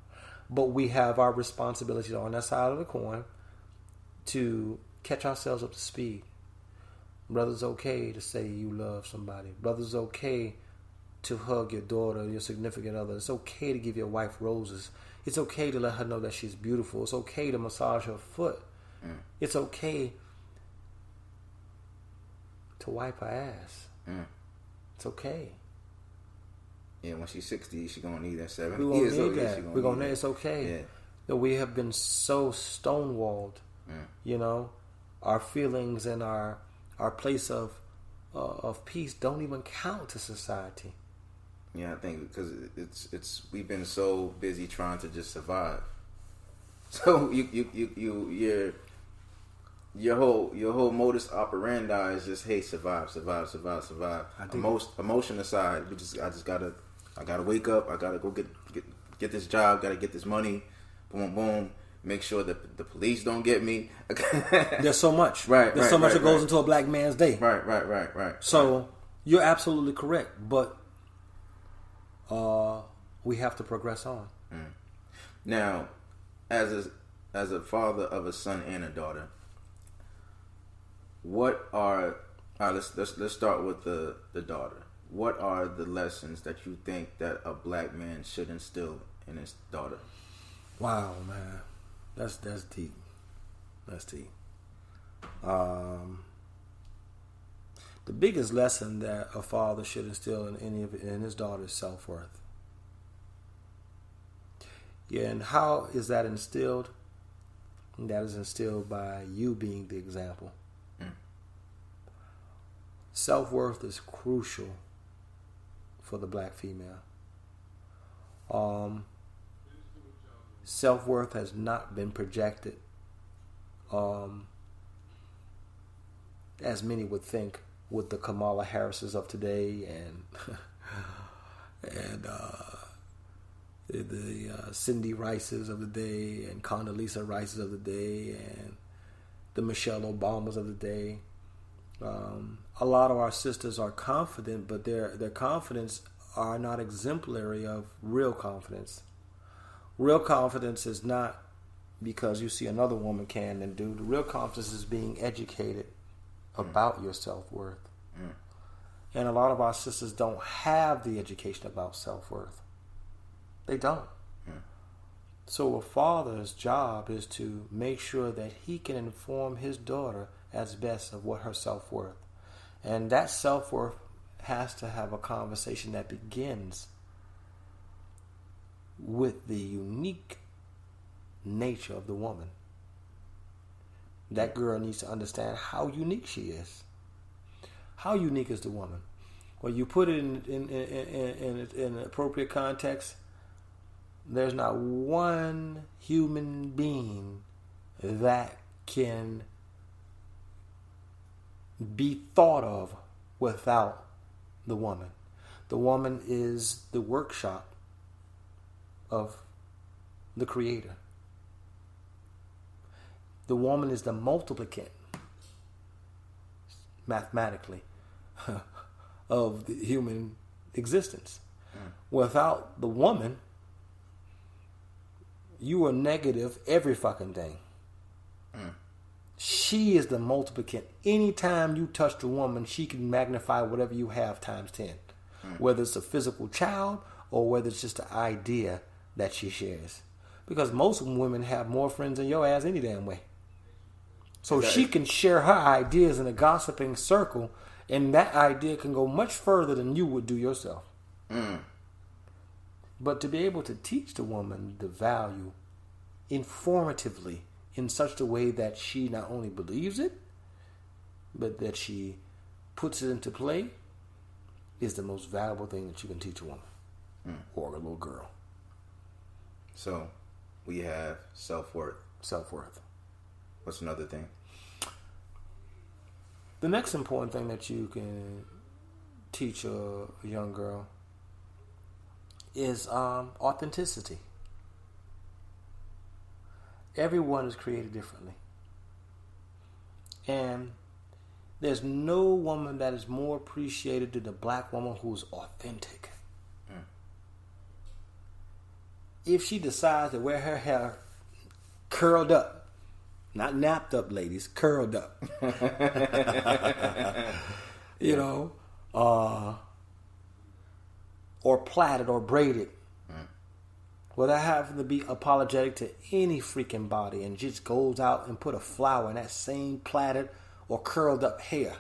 But we have our responsibility on that side of the coin to catch ourselves up to speed. Brother, it's okay to say you love somebody. Brother, it's okay to hug your daughter, your significant other. It's okay to give your wife roses. It's okay to let her know that she's beautiful. It's okay to massage her foot. It's okay to wipe her ass. It's okay. Yeah, when she's 60, she's going to need that 70 We're years going old. to need that. We're going to need it. It's okay. Yeah. That we have been so stonewalled. You know, our feelings and our place of peace don't even count to society. Yeah, I think because it's we've been so busy trying to just survive. So your whole modus operandi is just, hey, survive. Emotion aside, I gotta wake up. I gotta go get this job. Gotta get this money. Boom, boom. Make sure that the police don't get me. There's so much. There's so much that goes into a black man's day. Right. So you're absolutely correct, but we have to progress on. Now, as a father of a son and a daughter, let's start with the daughter. What are the lessons that you think that a black man should instill in his daughter? Wow, man. That's deep. That's deep. The biggest lesson that a father should instill in his daughter is self-worth. Yeah, and how is that instilled? That is instilled by you being the example. Self-worth is crucial for the black female. Self-worth has not been projected as many would think with the Kamala Harrises of today and the Cindy Rices of the day and Condoleezza Rices of the day and the Michelle Obamas of the day. A lot of our sisters are confident, but their confidence are not exemplary of real confidence. Real confidence is not because you see another woman can and do. The real confidence is being educated about your self-worth. And a lot of our sisters don't have the education about self-worth. They don't. So a father's job is to make sure that he can inform his daughter as best of what her self-worth. And that self-worth has to have a conversation that begins with the unique nature of the woman. That girl needs to understand how unique she is. How unique is the woman? Well, you put it in an appropriate context. There's not one human being that can be thought of without the woman. The woman is the workshop of the Creator. The woman is the multiplicant, mathematically, of the human existence. Without the woman, you are negative every fucking thing. She is the multiplicant. Anytime you touch the woman, she can magnify whatever you have times 10. Whether it's a physical child or whether it's just an idea that she shares. Because most women have more friends than your ass any damn way. So she can share her ideas in a gossiping circle, and that idea can go much further than you would do yourself. But to be able to teach the woman the value informatively in such a way that she not only believes it, but that she puts it into play, is the most valuable thing that you can teach a woman or a little girl. So we have self-worth. Self-worth. What's another thing? The next important thing that you can teach a young girl is authenticity. Everyone is created differently. And there's no woman that is more appreciated than the black woman who's authentic. If she decides to wear her hair curled up, not napped up, ladies, curled up, or plaited or braided, without having to be apologetic to any freaking body, and just goes out and put a flower in that same plaited or curled up hair.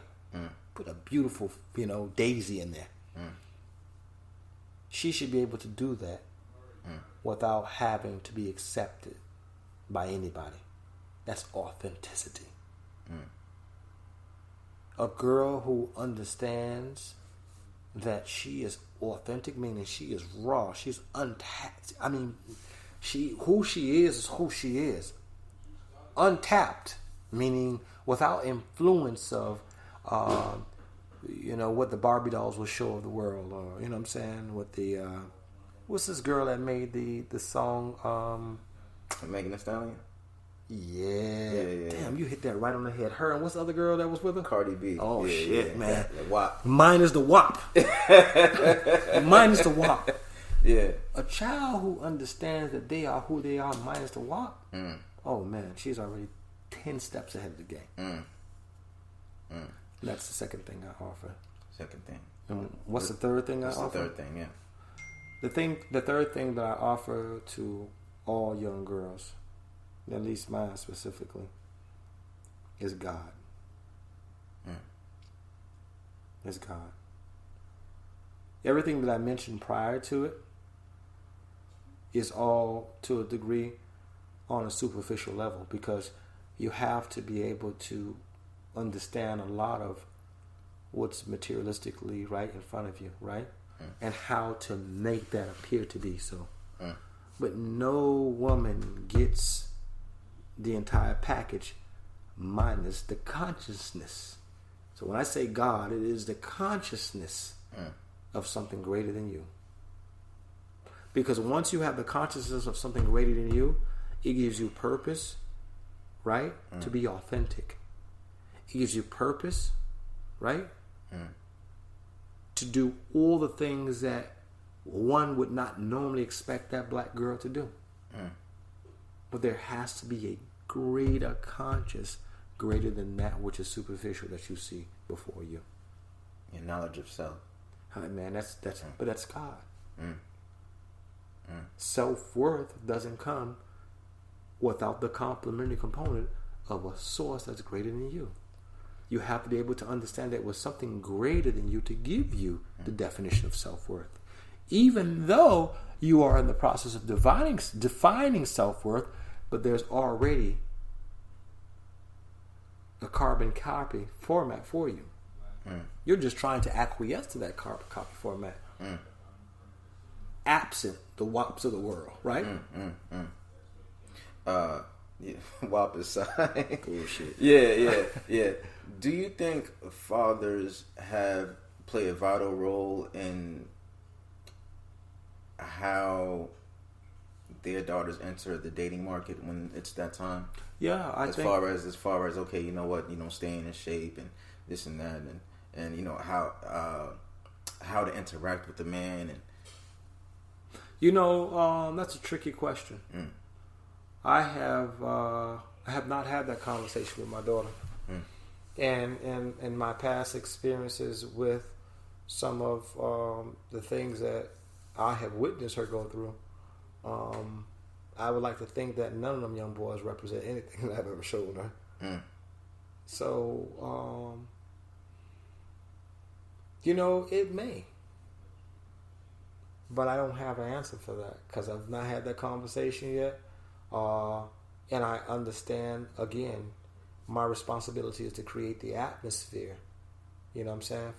Put a beautiful, daisy in there. She should be able to do that without having to be accepted by anybody. That's authenticity. A girl who understands that she is authentic, meaning she is raw, she's untapped. I mean, who she is who she is. Untapped, meaning without influence of, what the Barbie dolls will show of the world, or what I'm saying, with the, what's this girl that made the song? Megan Thee Stallion. Yeah. Damn, you hit that right on the head. Her and what's the other girl that was with her? Cardi B. Oh, shit, man. The WAP. Mine is the WAP. Mine is the WAP. Yeah. A child who understands that they are who they are minus the WAP, oh, man, she's already 10 steps ahead of the game. That's the second thing I offer. Second thing. And what's the third thing I offer? What's the third thing, The third thing that I offer to all young girls, at least mine specifically, is God. Is God. Everything that I mentioned prior to it is all, to a degree, on a superficial level, because you have to be able to understand a lot of what's materialistically right in front of you, right? And how to make that appear to be so. But no woman gets the entire package minus the consciousness. So when I say God, it is the consciousness of something greater than you. Because once you have the consciousness of something greater than you, it gives you purpose, right? To be authentic. It gives you purpose right? To do all the things that one would not normally expect that black girl to do. But there has to be a greater conscious, greater than that which is superficial that you see before you. Your knowledge of self. Man, but that's God. Self-worth doesn't come without the complementary component of a source that's greater than you. You have to be able to understand that it was something greater than you to give you the definition of self-worth. Even though you are in the process of defining self-worth, but there's already a carbon copy format for you. You're just trying to acquiesce to that carbon copy format. Absent the WAPs of the world, right? Yeah, WAP aside. Bullshit. Yeah. Do you think fathers play a vital role in how their daughters enter the dating market when it's that time? Yeah, as far as okay, you know what, staying in shape and this and that, and how to interact with the man, and that's a tricky question. I have not had that conversation with my daughter, and in my past experiences with some of the things that I have witnessed her go through, I would like to think that none of them young boys represent anything that I've ever shown her. So, it may. But I don't have an answer for that because I've not had that conversation yet. And I understand, again, my responsibility is to create the atmosphere,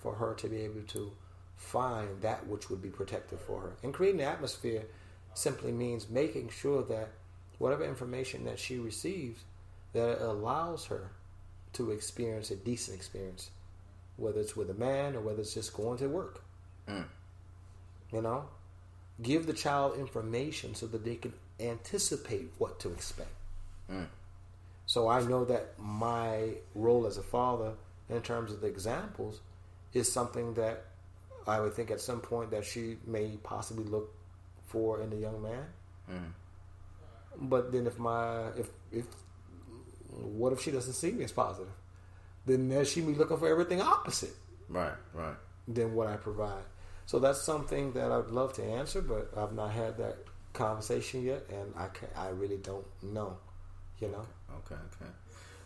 for her to be able to find that which would be protective for her. And creating the atmosphere simply means making sure that whatever information that she receives, that it allows her to experience a decent experience, whether it's with a man or whether it's just going to work. Give the child information so that they can anticipate what to expect. So I know that my role as a father in terms of the examples is something that I would think at some point that she may possibly look for in a young man. But then what if she doesn't see me as positive? Then she may be looking for everything opposite. Right. Than what I provide. So that's something that I would love to answer, but I've not had that conversation yet, and I really don't know. Okay.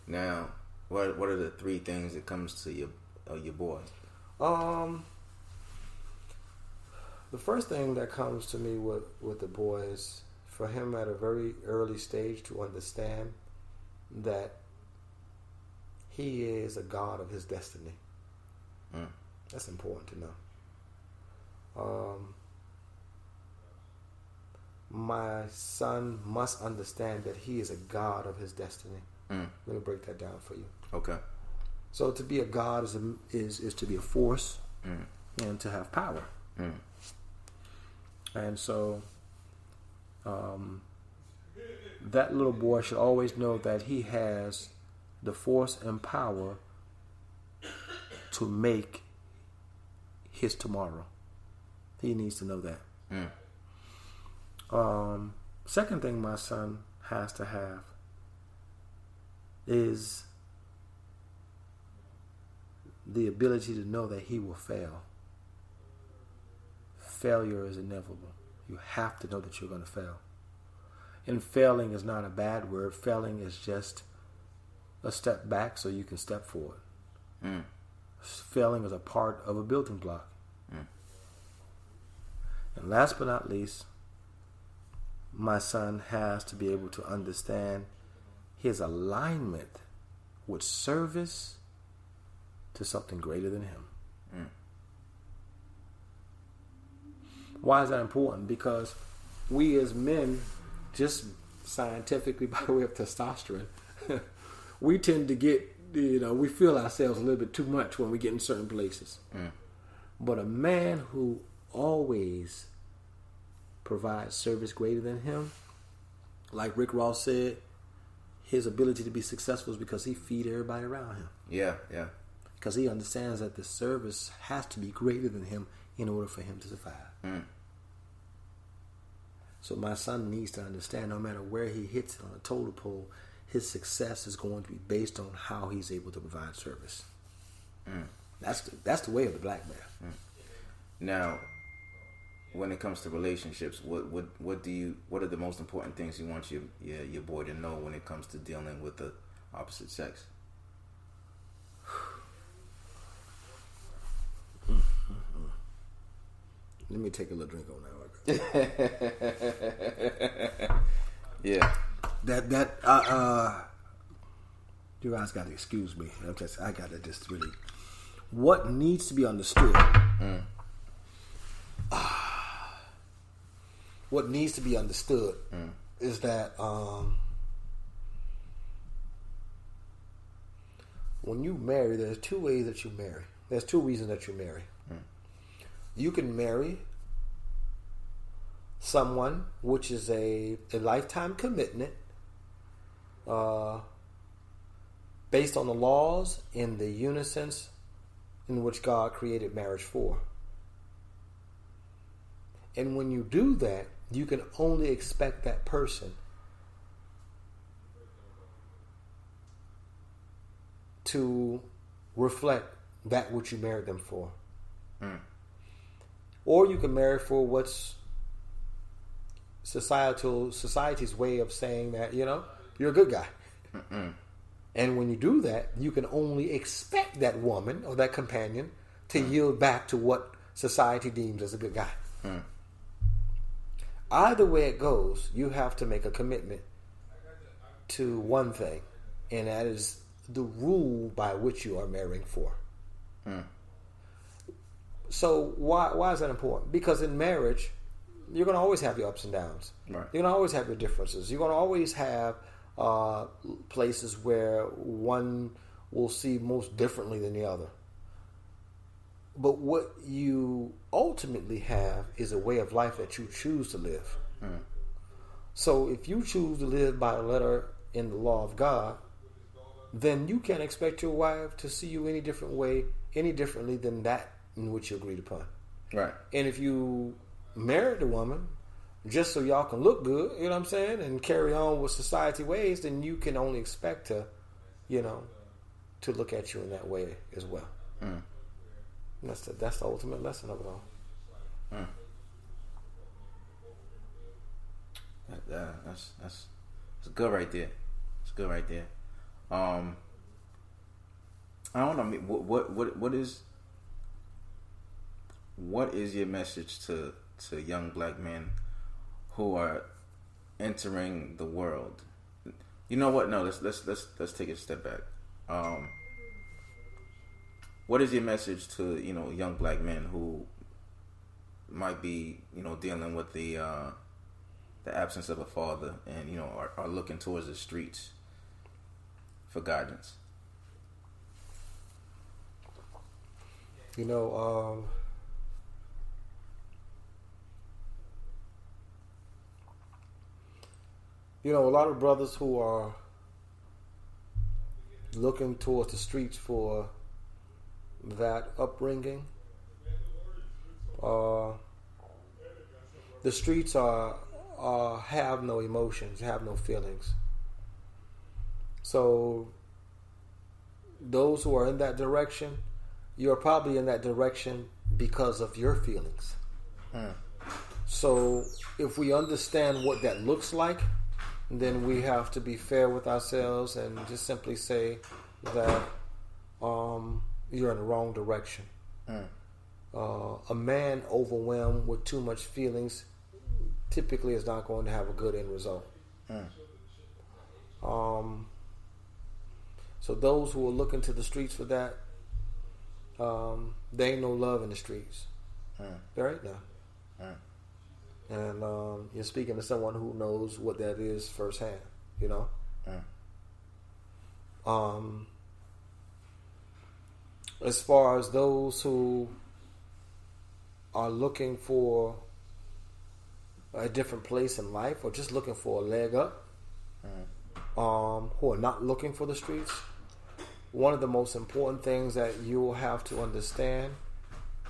Now, what are the three things that comes to your boy? The first thing that comes to me with the boy is for him at a very early stage to understand that he is a god of his destiny. That's important to know. My son must understand that he is a god of his destiny. Let me break that down for you. Okay. So to be a god is to be a force and to have power. And so that little boy should always know that he has the force and power to make his tomorrow. He needs to know that. Second thing my son has to have is the ability to know that he will fail. Failure is inevitable. You have to know that you're going to fail. And failing is not a bad word. Failing is just a step back so you can step forward. Failing is a part of a building block. And last but not least, my son has to be able to understand his alignment with service to something greater than him. Why is that important? Because we as men, just scientifically by way of testosterone, we tend to get, we feel ourselves a little bit too much when we get in certain places. But a man who always provides service greater than him, like Rick Ross said, his ability to be successful is because he feed everybody around him. Yeah. because he understands that the service has to be greater than him in order for him to survive. So my son needs to understand, no matter where he hits it on a totem pole, his success is going to be based on how he's able to provide service. That's the way of the black man. Now, when it comes to relationships, what are the most important things you want your boy to know when it comes to dealing with the opposite sex? Let me take a little drink on that one. Yeah. You guys got to excuse me. I got to just really. What needs to be understood? What needs to be understood is that when you marry, there's two ways that you marry. There's two reasons that you marry. You can marry someone, which is a lifetime commitment, based on the laws in the unisons in which God created marriage for. And when you do that, you can only expect that person to reflect that which you married them for. Or you can marry for what's society's way of saying that, you're a good guy. And when you do that, you can only expect that woman or that companion to yield back to what society deems as a good guy. Either way it goes, you have to make a commitment to one thing, and that is the rule by which you are marrying for. So why is that important? Because in marriage, you're going to always have your ups and downs. Right. You're going to always have your differences. You're going to always have places where one will see most differently than the other. But what you ultimately have is a way of life that you choose to live. So if you choose to live by the letter in the law of God, then you can't expect your wife to see you any differently than that in which you agreed upon. Right. And if you married the woman just so y'all can look good, you know what I'm saying, and carry on with society ways, then you can only expect to, to look at you in that way as well. That's the ultimate lesson of it all. That's good right there. It's good right there. I don't know. I mean, what is your message to young black men who are entering the world? You know what? No, let's take a step back. What is your message to young black men who might be dealing with the absence of a father and are looking towards the streets for guidance? A lot of brothers who are looking towards the streets for that upbringing, the streets have no emotions, have no feelings. So those who are in that direction, you're probably in that direction because of your feelings. So if we understand what that looks like, then we have to be fair with ourselves and just simply say that you're in the wrong direction. A man overwhelmed with too much feelings typically is not going to have a good end result. So those who are looking to the streets for that, there ain't no love in the streets. There ain't none. And you're speaking to someone who knows what that is firsthand, As far as those who are looking for a different place in life or just looking for a leg up, who are not looking for the streets, one of the most important things that you will have to understand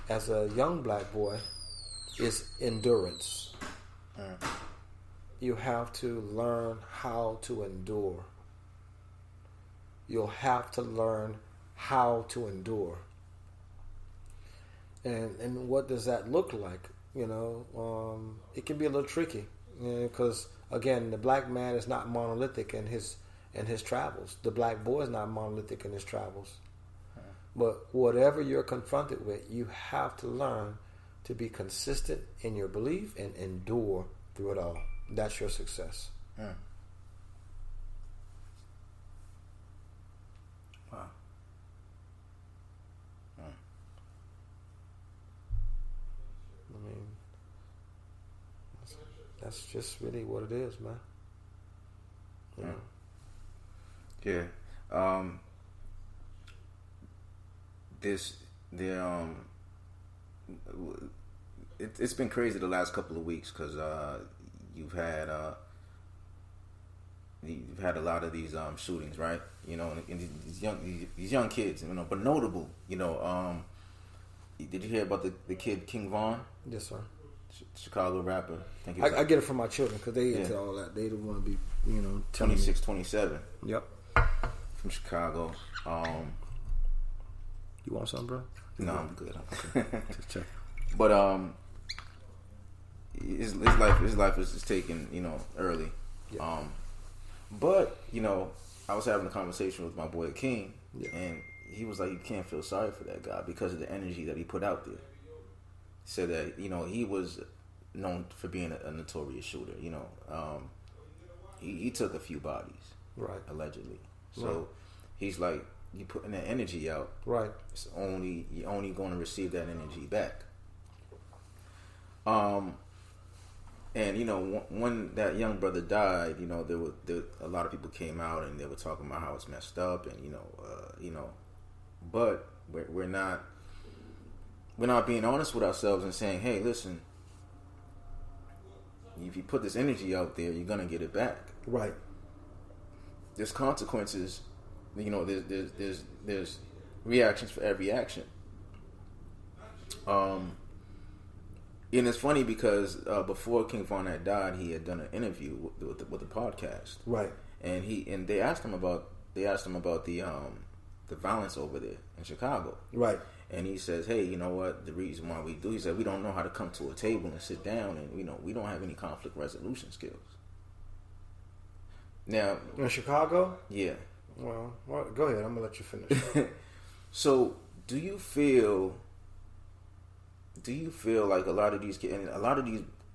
as a young black boy is endurance. You have to learn how to endure. You'll have to learn how to endure. And what does that look like? It can be a little tricky, because again, the black man is not monolithic in his travels. The black boy is not monolithic in his travels. But whatever you're confronted with, you have to learn to be consistent in your belief and endure through it all. That's your success. Wow. I mean, that's just really what it is, man. Yeah. It's been crazy the last couple of weeks because you've had a lot of these shootings, right? And these young kids, but notable. Did you hear about the kid King Von? Yes, sir. Chicago rapper. I get it from my children because they into all that. They don't want to be, 26, 27. Yep. From Chicago. You want something, bro? No, I'm good. Just check. But his life is just taken, early. Yeah. But I was having a conversation with my boy King, and he was like, you can't feel sorry for that guy because of the energy that he put out there. He said that he was known for being a notorious shooter. He took a few bodies, right? Allegedly. So he's like, you putting that energy out, right? You're only going to receive that energy back. And when that young brother died, there a lot of people came out and they were talking about how it's messed up, and but we're not being honest with ourselves and saying, hey, listen, if you put this energy out there, you're gonna get it back. Right. There's consequences. There's reactions for every action. And it's funny because before King Von had died, he had done an interview with a podcast, right? And they asked him about the violence over there in Chicago, right? And he says, hey, you know what? The reason why we do, he said, we don't know how to come to a table and sit down, and we don't have any conflict resolution skills. Now in Chicago, yeah. Well, go ahead. I'm gonna let you finish. So, do you feel like a lot of these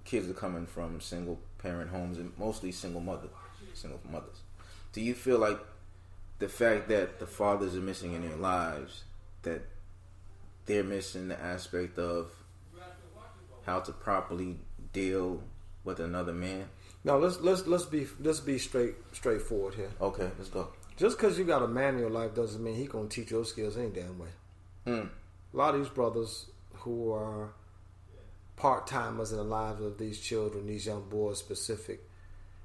kids are coming from single parent homes and mostly single mothers? Do you feel like the fact that the fathers are missing in their lives, that they're missing the aspect of how to properly deal with another man? No, let's be straightforward here. Okay, let's go. Just because you got a man in your life doesn't mean he gonna teach your skills any damn way. A lot of these brothers who are part-timers in the lives of these children, these young boys specific,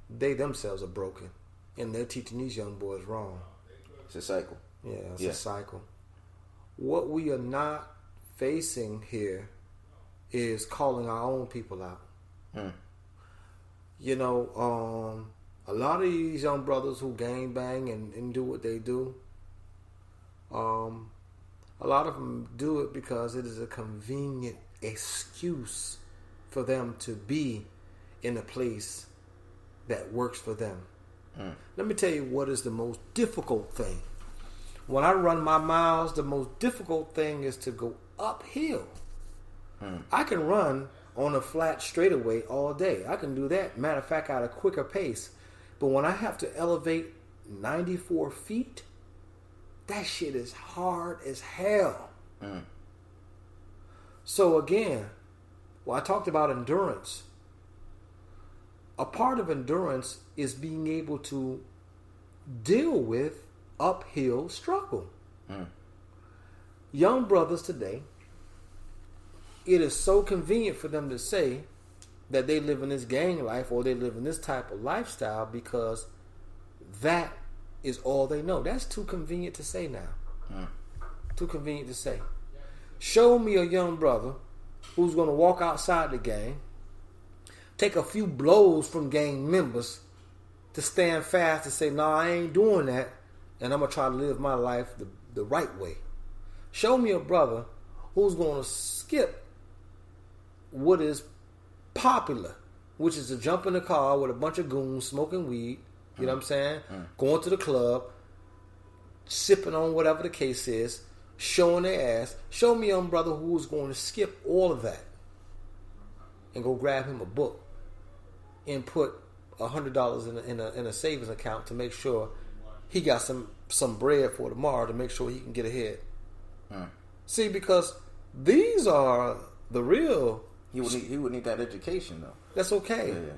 they themselves are broken, and they're teaching these young boys wrong. It's a cycle. Yeah, it's a cycle. What we are not facing here is calling our own people out. A lot of these young brothers who gang bang and do what they do, a lot of them do it because it is a convenient excuse for them to be in a place that works for them. Let me tell you what is the most difficult thing. When I run my miles, the most difficult thing is to go uphill. I can run on a flat straightaway all day. I can do that. Matter of fact, at a quicker pace. But when I have to elevate 94 feet, that shit is hard as hell. So again, I talked about endurance. A part of endurance is being able to deal with uphill struggle. Young brothers today, it is so convenient for them to say that they live in this gang life or they live in this type of lifestyle because that is all they know. That's too convenient to say now. Too convenient to say. Show me a young brother who's going to walk outside the gang, take a few blows from gang members to stand fast and say, "Nah, I ain't doing that, and I'm going to try to live my life the right way." Show me a brother who's going to skip what is popular, which is to jump in the car with a bunch of goons smoking weed, you know what I'm saying? Going to the club, sipping on whatever the case is, showing their ass. Show me a young brother who's going to skip all of that and go grab him a book and put $100 in a savings account to make sure he got some bread for tomorrow to make sure he can get ahead. See, because these are the real. He would need that education though. That's okay. Yeah.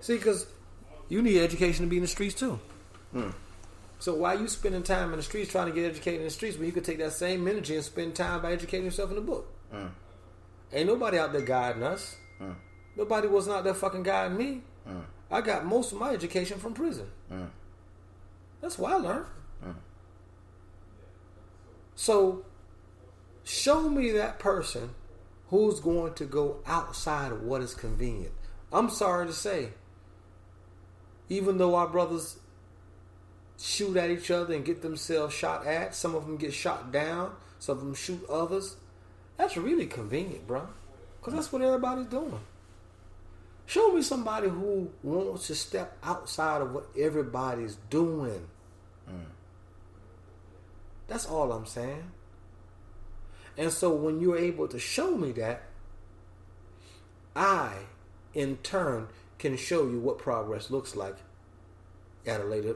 See, because you need education to be in the streets too. So why are you spending time in the streets trying to get educated in the streets when you could take that same energy and spend time by educating yourself in the book? Ain't nobody out there guiding us. Nobody wasn't out there fucking guiding me. I got most of my education from prison. That's why I learned. So show me that person who's going to go outside of what is convenient. I'm sorry to say, even though our brothers shoot at each other and get themselves shot at, some of them get shot down, some of them shoot others, that's really convenient, bro. Because that's what everybody's doing. Show me somebody who wants to step outside of what everybody's doing. That's all I'm saying. And so when you're able to show me that, I, in turn, can show you what progress looks like at a later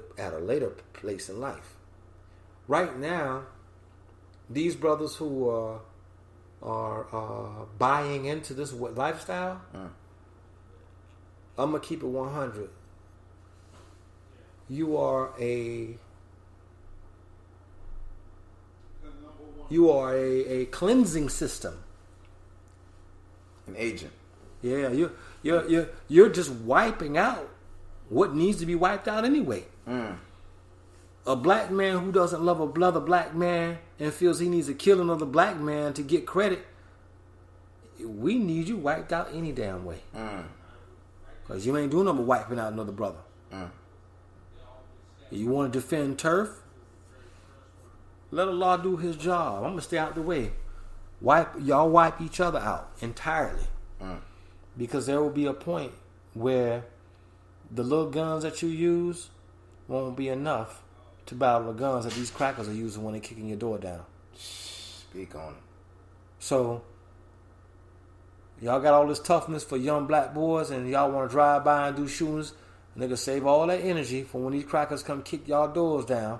place in life. Right now, these brothers who are buying into this lifestyle, I'm gonna keep it 100. You are a cleansing system. An agent. Yeah, you're just wiping out what needs to be wiped out anyway. A black man who doesn't love another black man and feels he needs to kill another black man to get credit, we need you wiped out any damn way. Because you ain't doing nothing but wiping out another brother. You want to defend turf? Let Allah do his job. I'm going to stay out the way. Y'all wipe each other out entirely. Because there will be a point where the little guns that you use won't be enough to battle the guns that these crackers are using when they're kicking your door down. Speak on it. So, y'all got all this toughness for young black boys and y'all want to drive by and do shootings. Niggas save all that energy for when these crackers come kick y'all doors down.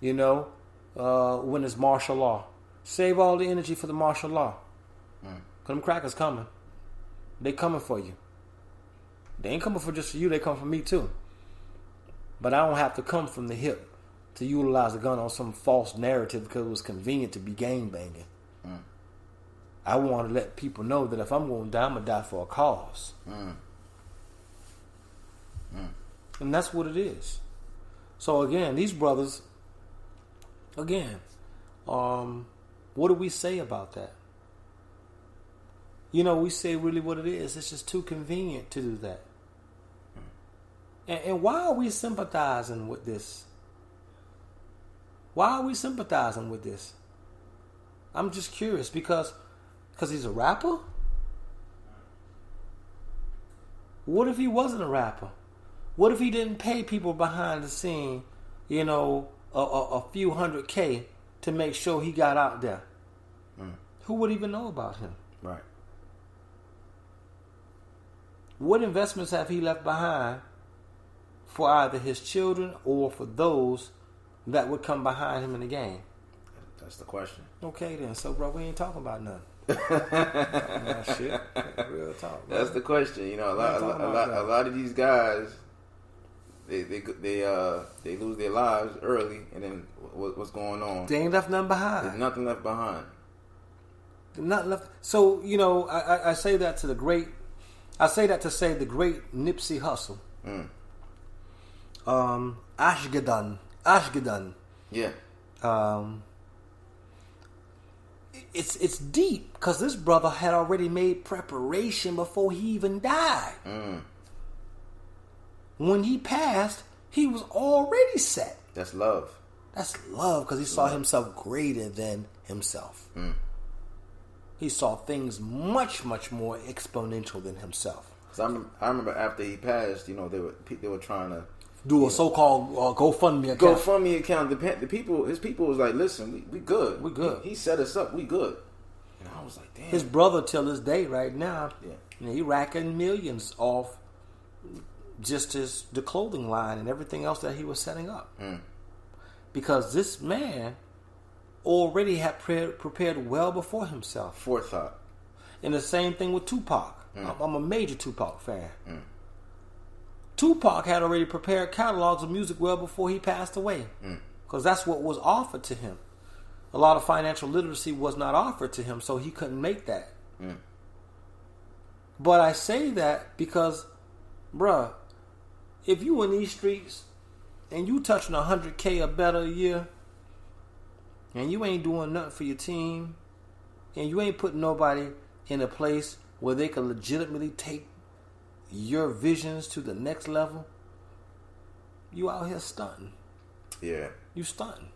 You know, when it's martial law. Save all the energy for the martial law. Because them crackers coming. They coming for you. They ain't coming for just for you, they come for me too. But I don't have to come from the hip to utilize the gun on some false narrative because it was convenient to be gangbanging. I want to let people know that if I'm going to die, I'm going to die for a cause. And that's what it is. So again, these brothers, what do we say about that? You know, we say really what it is. It's just too convenient to do that. And why are we sympathizing with this? Why are we sympathizing with this? I'm just curious because he's a rapper? What if he wasn't a rapper? What if he didn't pay people behind the scene, you know, a few $100K to make sure he got out there? Who would even know about him? Right. What investments have he left behind for either his children or for those that would come behind him in the game? That's the question. Okay then, so bro, we ain't talking about nothing. Nah, shit. Real talk. Bro. That's the question. You know, a lot of these guys, they lose their lives early, and then what's going on? They ain't left nothing behind. There's nothing left behind. Nothing left. So you know, I say that to the great. I say that to say the great Nipsey Hussle. Ashgadan Ashgadan. Yeah. It's deep because this brother had already made preparation before he even died. When he passed, he was already set. That's love. That's love because he saw himself greater than himself. He saw things much, much more exponential than himself. So I remember after he passed, you know, they were trying to do a so-called GoFundMe account. GoFundMe account. His people was like, listen, we good. We good. He set us up. We good. And I was like, damn. His brother till this day right now, he racking millions off just the clothing line and everything else that he was setting up. Because this man already had prepared well before himself. Forethought. And the same thing with Tupac. I'm a major Tupac fan. Tupac had already prepared catalogs of music well before he passed away. Because that's what was offered to him. A lot of financial literacy was not offered to him, so he couldn't make that. But I say that because, bruh, if you in these streets and you touching 100K or better a year, and you ain't doing nothing for your team, and you ain't putting nobody in a place where they can legitimately take your visions to the next level, you out here stunting. Yeah. You stunting.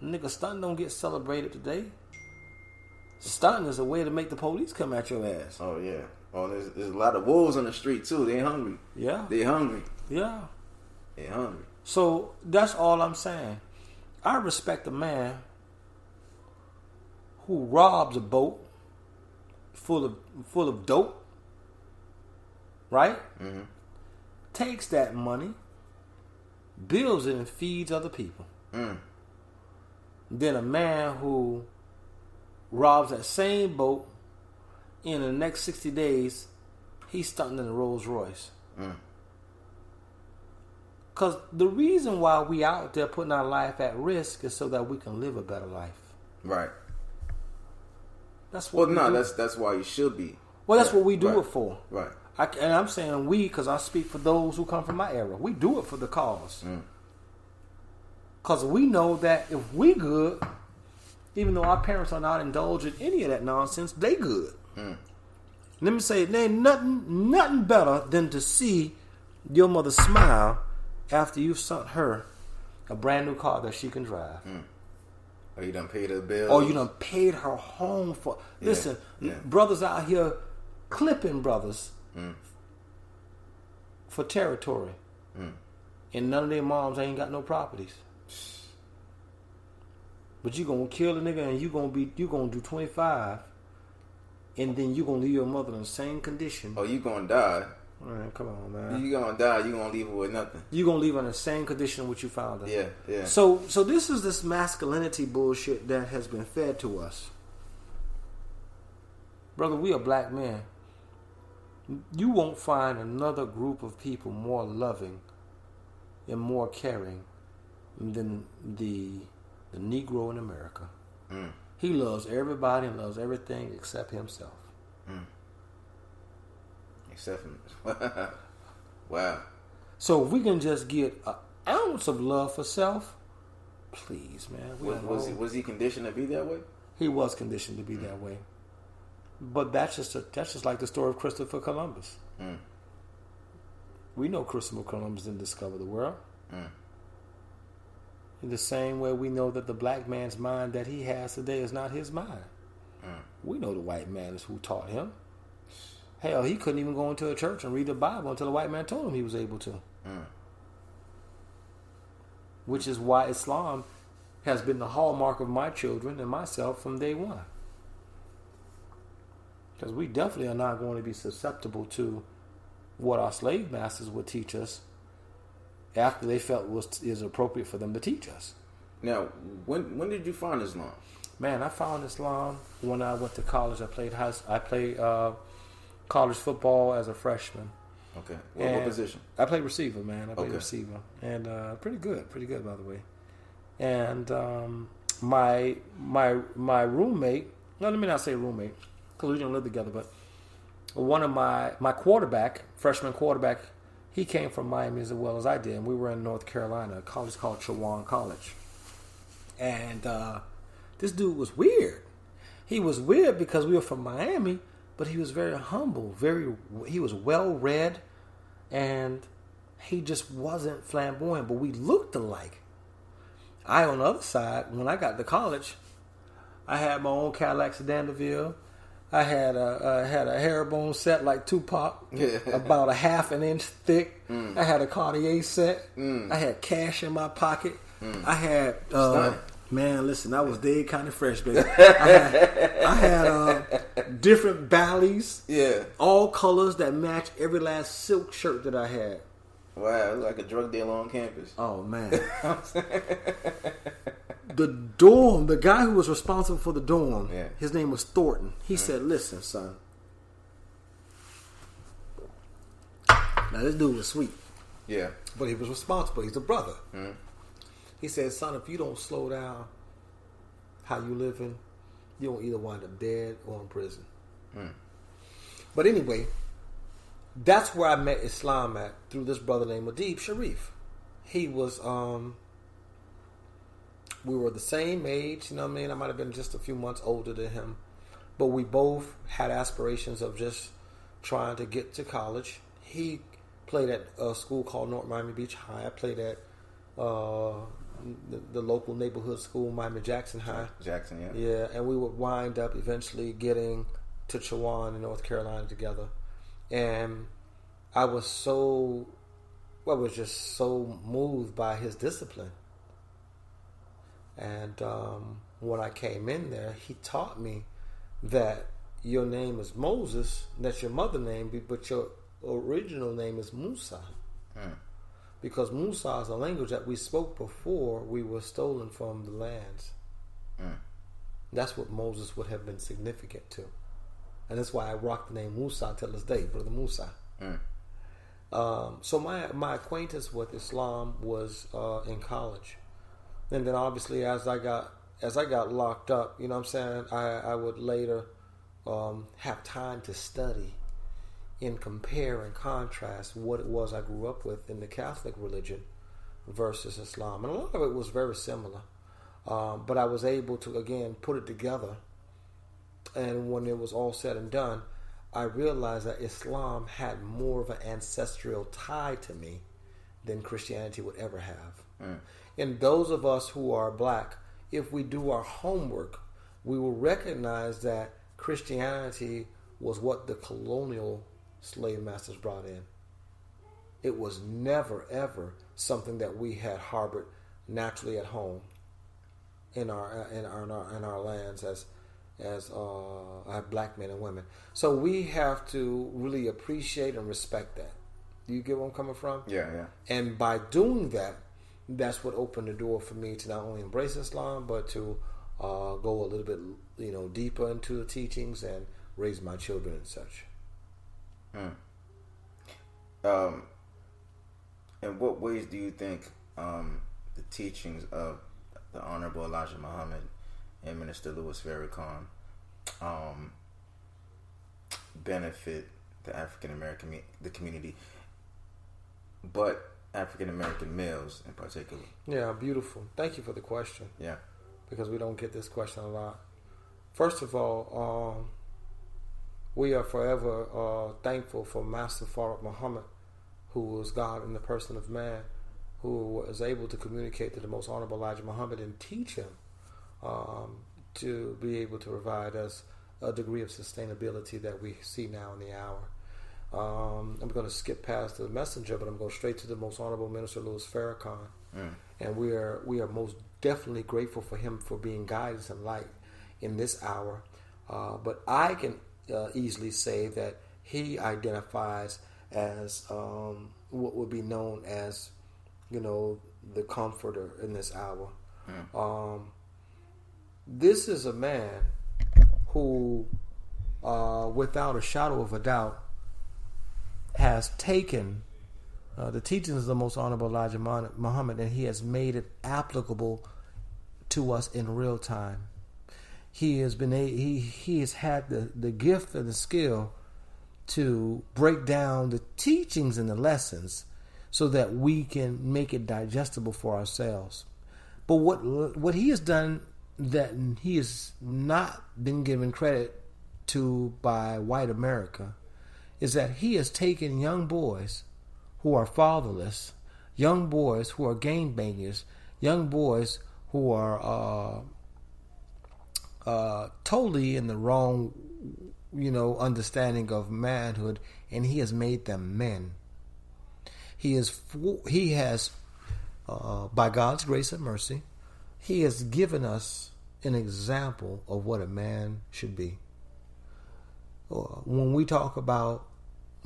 Nigga, stunting don't get celebrated today. Stunting is a way to make the police come at your ass. Oh, yeah. Oh, there's a lot of wolves on the street, too. They hungry. Yeah. They hungry. Yeah. They hungry. So, that's all I'm saying. I respect a man who robs a boat full of dope, right? Takes that money, builds it, and feeds other people. Then a man who robs that same boat, in the next 60 days, he's stunting in a Rolls Royce. Because the reason why we out there putting our life at risk is so that we can live a better life. Right. That's what that's why you should be. Well, that's what we do it for. Right. And I'm saying we because I speak for those who come from my era. We do it for the cause. Because we know that if we good, even though our parents are not indulging any of that nonsense, they good. Let me say, there ain't nothing better than to see your mother smile after you've sent her a brand new car that she can drive. Or you done paid her bills. Or you done paid her home for... Listen, brothers out here clipping brothers for territory. And none of their moms ain't got no properties. But you gonna kill a nigga and you gonna do 25, and then you gonna leave your mother in the same condition. Oh, you gonna die. Man, come on, man. You gonna die, you gonna leave her with nothing. You gonna leave her in the same condition which you found her. Yeah. So this is this masculinity bullshit that has been fed to us. Brother, we are black men. You won't find another group of people more loving and more caring than the Negro in America. He loves everybody and loves everything except himself. Except him. Wow. So if we can just get an ounce of love for self, please, man. Was he conditioned to be that way? He was conditioned to be that way. But that's just like the story of Christopher Columbus. We know Christopher Columbus didn't discover the world. In the same way we know that the black man's mind that he has today is not his mind. We know the white man is who taught him. Hell, he couldn't even go into a church and read the Bible until the white man told him he was able to. Which is why Islam has been the hallmark of my children and myself from day one. Because we definitely are not going to be susceptible to what our slave masters would teach us after they felt is appropriate for them to teach us. Now, when did you find Islam? Man, I found Islam when I went to college. I played college football as a freshman. Okay. What position? I played receiver, man. I played receiver. And pretty good, by the way. And my roommate, no, let me not say roommate, because we didn't live together, but one of my quarterback, freshman quarterback, he came from Miami as well as I did, and we were in North Carolina, a college called Toussaint College. And this dude was weird. He was weird because we were from Miami, but he was very humble, he was well-read, and he just wasn't flamboyant, but we looked alike. I, on the other side, when I got to college, I had my own Cadillac Sedan DeVille. I had a herringbone set like Tupac, about a half an inch thick. I had a Cartier set. I had cash in my pocket. I had man, listen, I was dead kind of fresh, baby. I had different Bally's, all colors that matched every last silk shirt that I had. Wow, it was like a drug dealer on campus. Oh man. The dorm, the guy who was responsible for the dorm, his name was Thornton. He said, "Listen, son. Now this dude was sweet. Yeah. But he was responsible. He's a brother. He said, son, if you don't slow down how you living, you'll either wind up dead or in prison." But anyway, that's where I met Islam at, through this brother named Adib Sharif. He was we were the same age, you know what I mean? I might have been just a few months older than him. But we both had aspirations of just trying to get to college. He played at a school called North Miami Beach High. I played at the local neighborhood school, Miami Jackson High. Jackson, yeah. Yeah, and we would wind up eventually getting to Chowan in North Carolina together. And I was just so moved by his discipline. And when I came in there, he taught me that your name is Moses, that's your mother name, but your original name is Musa. Because Musa is a language that we spoke before we were stolen from the lands. That's what Moses would have been significant to. And that's why I rock the name Musa till this day, Brother Musa. So my acquaintance with Islam was in college. And then obviously as I got locked up, you know what I'm saying, I would later have time to study and compare and contrast what it was I grew up with in the Catholic religion versus Islam. And a lot of it was very similar. But I was able to, again, put it together. And when it was all said and done, I realized that Islam had more of an ancestral tie to me than Christianity would ever have. And those of us who are black, if we do our homework, we will recognize that Christianity was what the colonial slave masters brought in. It was never, ever something that we had harbored naturally at home in our lands as black men and women. So we have to really appreciate and respect that. Do you get where I'm coming from? Yeah. And by doing that, that's what opened the door for me to not only embrace Islam, but to go a little bit, deeper into the teachings and raise my children and such. In what ways do you think the teachings of the Honorable Elijah Muhammad and Minister Louis Farrakhan benefit the African American community, but African American males in particular? Yeah, beautiful. Thank you for the question. Yeah, because we don't get this question a lot. First of all, we are forever thankful for Master Farrakhan Muhammad, who was God in the person of man, who was able to communicate to the Most Honorable Elijah Muhammad and teach him to be able to provide us a degree of sustainability that we see now in the hour. I'm going to skip past the messenger, but I'm going straight to the Most Honorable Minister Louis Farrakhan. And we are most definitely grateful for him for being guidance and light in this hour. But I can easily say that he identifies as what would be known as, the comforter in this hour. This is a man who, without a shadow of a doubt, has taken the teachings of the Most Honorable Elijah Muhammad and he has made it applicable to us in real time. He has been he has had the gift and the skill to break down the teachings and the lessons so that we can make it digestible for ourselves. But what he has done that he has not been given credit to by white America is that he has taken young boys who are fatherless, young boys who are gangbangers, young boys who are totally in the wrong, understanding of manhood, and he has made them men. He has, by God's grace and mercy, he has given us an example of what a man should be. When we talk about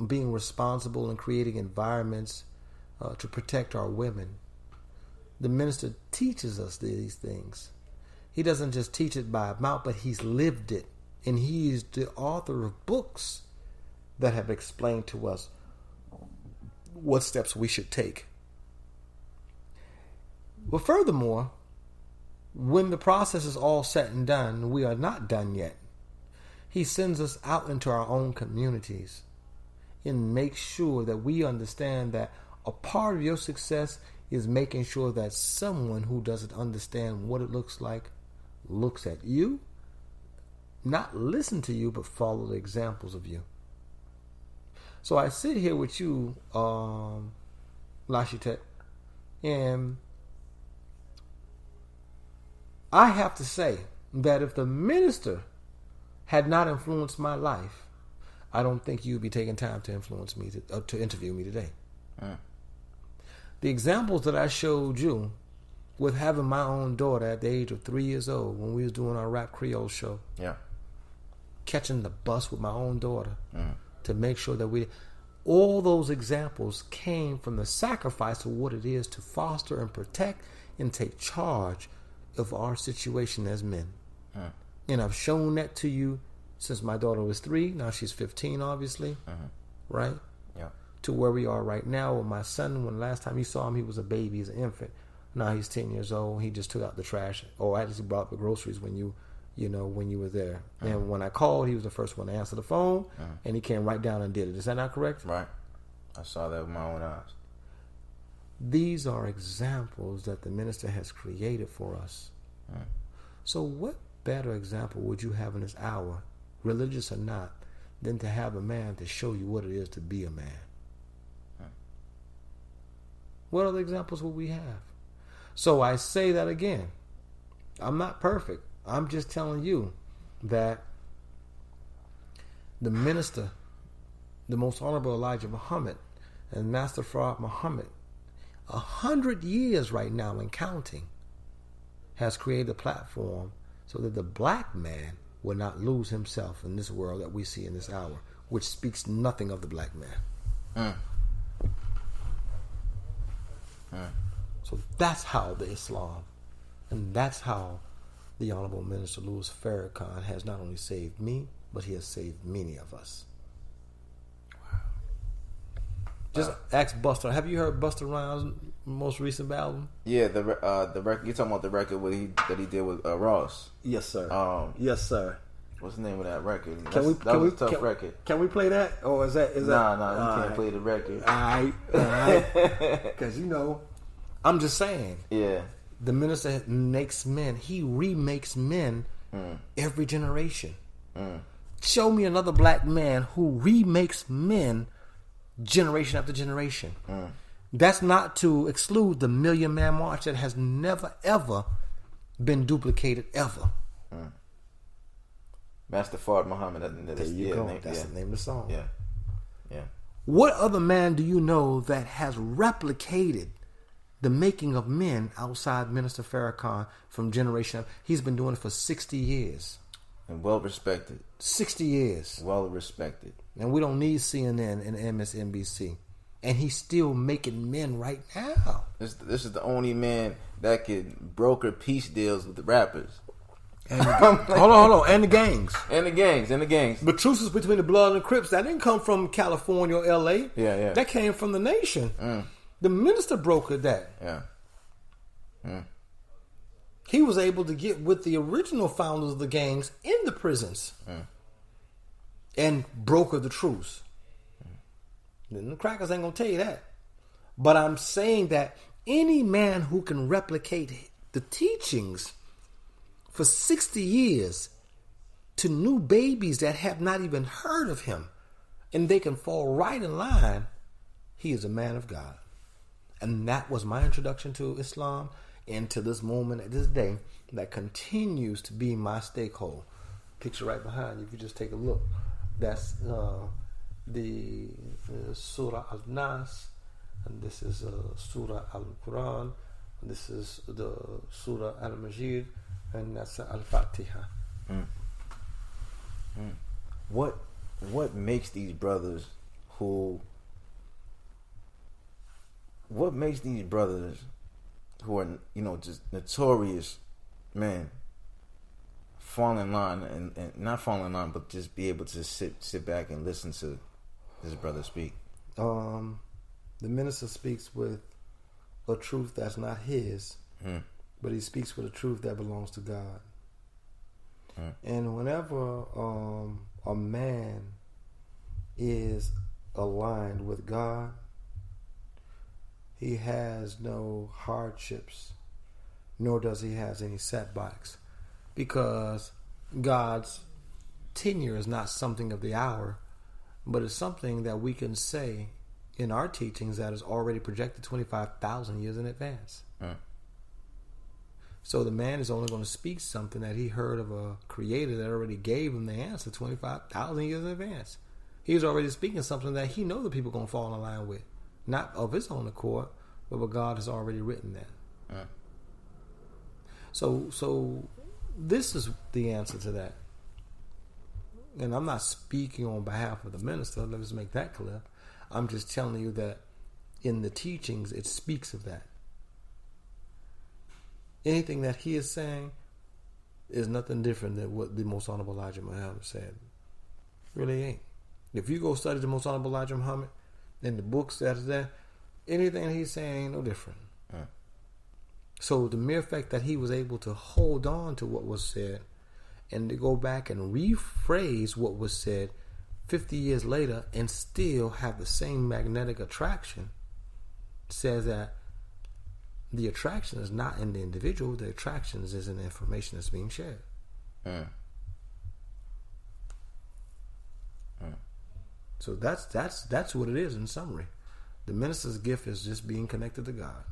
being responsible and creating environments to protect our women, the minister teaches us these things. He doesn't just teach it by mouth, but he's lived it. And he is the author of books that have explained to us what steps we should take. But furthermore, when the process is all said and done, we are not done yet. He sends us out into our own communities and makes sure that we understand that a part of your success is making sure that someone who doesn't understand what it looks like looks at you, not listen to you, but follow the examples of you. So I sit here with you, Lashitet, and I have to say that if the minister had not influenced my life, I don't think you'd be taking time to influence me, to interview me today. The examples that I showed you with having my own daughter at the age of 3 years old when we was doing our Rap Creole show. Yeah. Catching the bus with my own daughter to make sure that all those examples came from the sacrifice of what it is to foster and protect and take charge of our situation as men. And I've shown that to you since my daughter was 3. Now she's 15, obviously. Right? Yeah. To where we are right now with my son. When last time you saw him, he was a baby, he's an infant. Now he's 10 years old. He just took out the trash, or actually brought up the groceries when you were there. And when I called, he was the first one to answer the phone, and he came right down and did it. Is that not correct? Right. I saw that with my own eyes. These are examples that the minister has created for us. So what better example would you have in this hour, religious or not, than to have a man to show you what it is to be a man? What other examples would we have? So I say that again. I'm not perfect. I'm just telling you that the minister, the most honorable Elijah Muhammad, and Master Farad Muhammad, 100 years right now and counting, has created a platform so that the black man will not lose himself in this world that we see in this hour, which speaks nothing of the black man. So that's how the Islam, and that's how the Honorable Minister Louis Farrakhan has not only saved me, but he has saved many of us. Wow. Just ask Busta. Have you heard Busta Rhymes' most recent album? Yeah, the record. You're talking about the record that he did with Ross. Yes, sir. Yes, sir. What's the name of that record? That was a tough record. Can we play that, or is that? Nah, you can't play the record. All right. Because I'm just saying. Yeah. The minister makes men. He remakes men every generation. Show me another black man who remakes men generation after generation. That's not to exclude the Million Man March that has never, ever been duplicated, ever. Master Farad Muhammad. There you go. That's the name of the song. Yeah. What other man do you know that has replicated the making of men outside Minister Farrakhan from generation? He's been doing it for 60 years. And well respected. 60 years. Well respected. And we don't need CNN and MSNBC. And he's still making men right now. This is the only man that can broker peace deals with the rappers. And hold on. And the gangs. And the gangs. But truces between the Blood and the Crips, that didn't come from California or LA. Yeah. That came from the nation. The minister brokered that. Yeah. He was able to get with the original founders of the gangs in the prisons and broker the truce. Then the crackers ain't gonna tell you that. But I'm saying that any man who can replicate the teachings for 60 years to new babies that have not even heard of him, and they can fall right in line, he is a man of God. And that was my introduction to Islam, and to this moment at this day that continues to be my stakeholder. Picture right behind you, if you just take a look, that's the Surah Al-Nas, and this is Surah Al-Quran, and this is the Surah Al-Majid, and that's Al-Fatiha. What makes these brothers who are, just notorious, man, fall in line and not fall in line, but just be able to sit back and listen to this brother speak? The minister speaks with a truth that's not his, but he speaks with a truth that belongs to God. And whenever a man is aligned with God, he has no hardships, nor does he have any setbacks, because God's tenure is not something of the hour, but it's something that we can say in our teachings that is already projected 25,000 years in advance. So the man is only going to speak something that he heard of a creator that already gave him the answer 25,000 years in advance. He's already speaking something that he knows the people are going to fall in line with. Not of his own accord, but God has already written that. So this is the answer to that. And I'm not speaking on behalf of the minister. Let's make that clear. I'm just telling you that in the teachings, it speaks of that. Anything that he is saying is nothing different than what the Most Honorable Elijah Muhammad said. Really ain't. If you go study the Most Honorable Elijah Muhammad in the books that is there, anything he's saying ain't no different. So the mere fact that he was able to hold on to what was said and to go back and rephrase what was said 50 years later and still have the same magnetic attraction says that the attraction is not in the individual, the attraction is in the information that's being shared. So that's what it is in summary. The minister's gift is just being connected to God.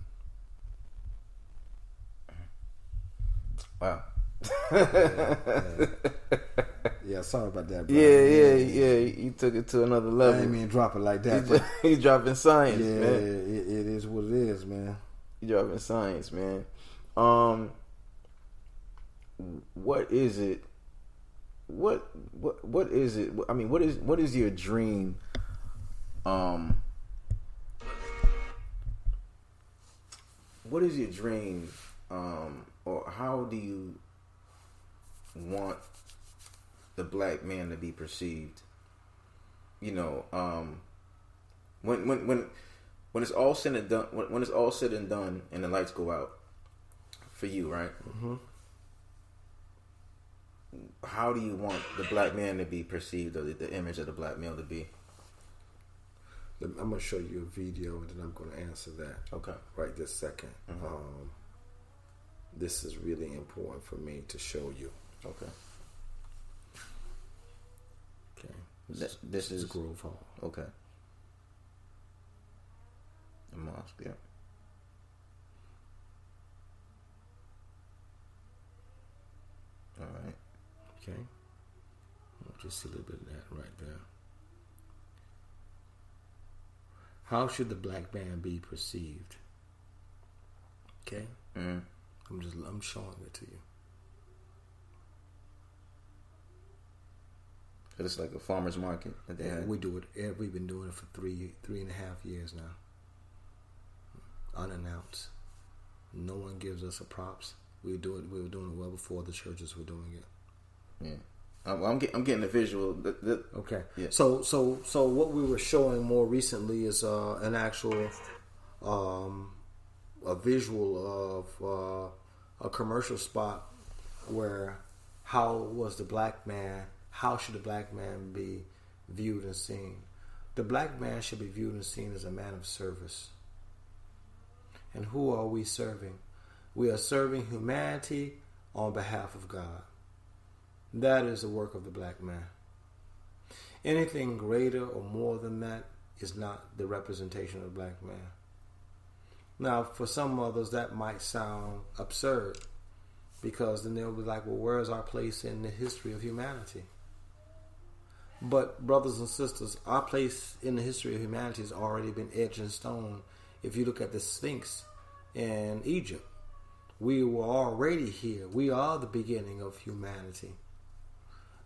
Wow. Yeah, sorry about that, bro. Yeah. You took it to another level. I didn't mean drop it like that. You dropping science, man. It is what it is, man. You dropping science, man. What is it? What is it? I mean, what is your dream? What is your dream? Or how do you want the black man to be perceived? When it's all said and done, when it's all said and done, and the lights go out for you, right? How do you want the black man to be perceived, or the image of the black male to be? I'm going to show you a video, and then I'm going to answer that. Okay. Right this second. This is really important for me to show you. Okay. This is Grove Hall. Okay. The mosque, yeah. All right. Okay. I'll just see a little bit of that right there. How should the black man be perceived? Okay. I'm showing it to you. It's like a farmer's market that they have. We do it. We've been doing it for 3.5 years now. Unannounced. No one gives us a props. We were doing it well before the churches were doing it. Yeah, I'm getting a visual. Okay. Yeah. So what we were showing more recently is an actual a visual of a commercial spot where how should the black man be viewed and seen? The black man should be viewed and seen as a man of service. And who are we serving? We are serving humanity on behalf of God. That is the work of the black man. Anything greater or more than that is not the representation of the black man. Now, for some others, that might sound absurd, because then they'll be like, well, where is our place in the history of humanity? But, brothers and sisters, our place in the history of humanity has already been etched in stone. If you look at the Sphinx in Egypt, we were already here. We are the beginning of humanity.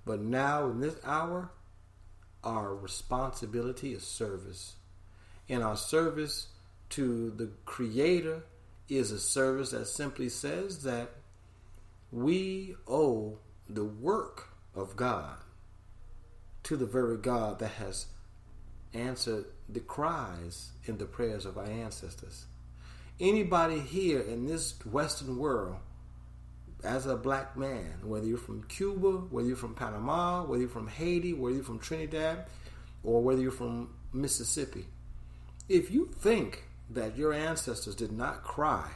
But now, in this hour, our responsibility is service. And our service to the Creator is a service that simply says that we owe the work of God to the very God that has answered the cries and the prayers of our ancestors. Anybody here in this Western world, as a black man, whether you're from Cuba, whether you're from Panama, whether you're from Haiti, whether you're from Trinidad, or whether you're from Mississippi, if you think that your ancestors did not cry,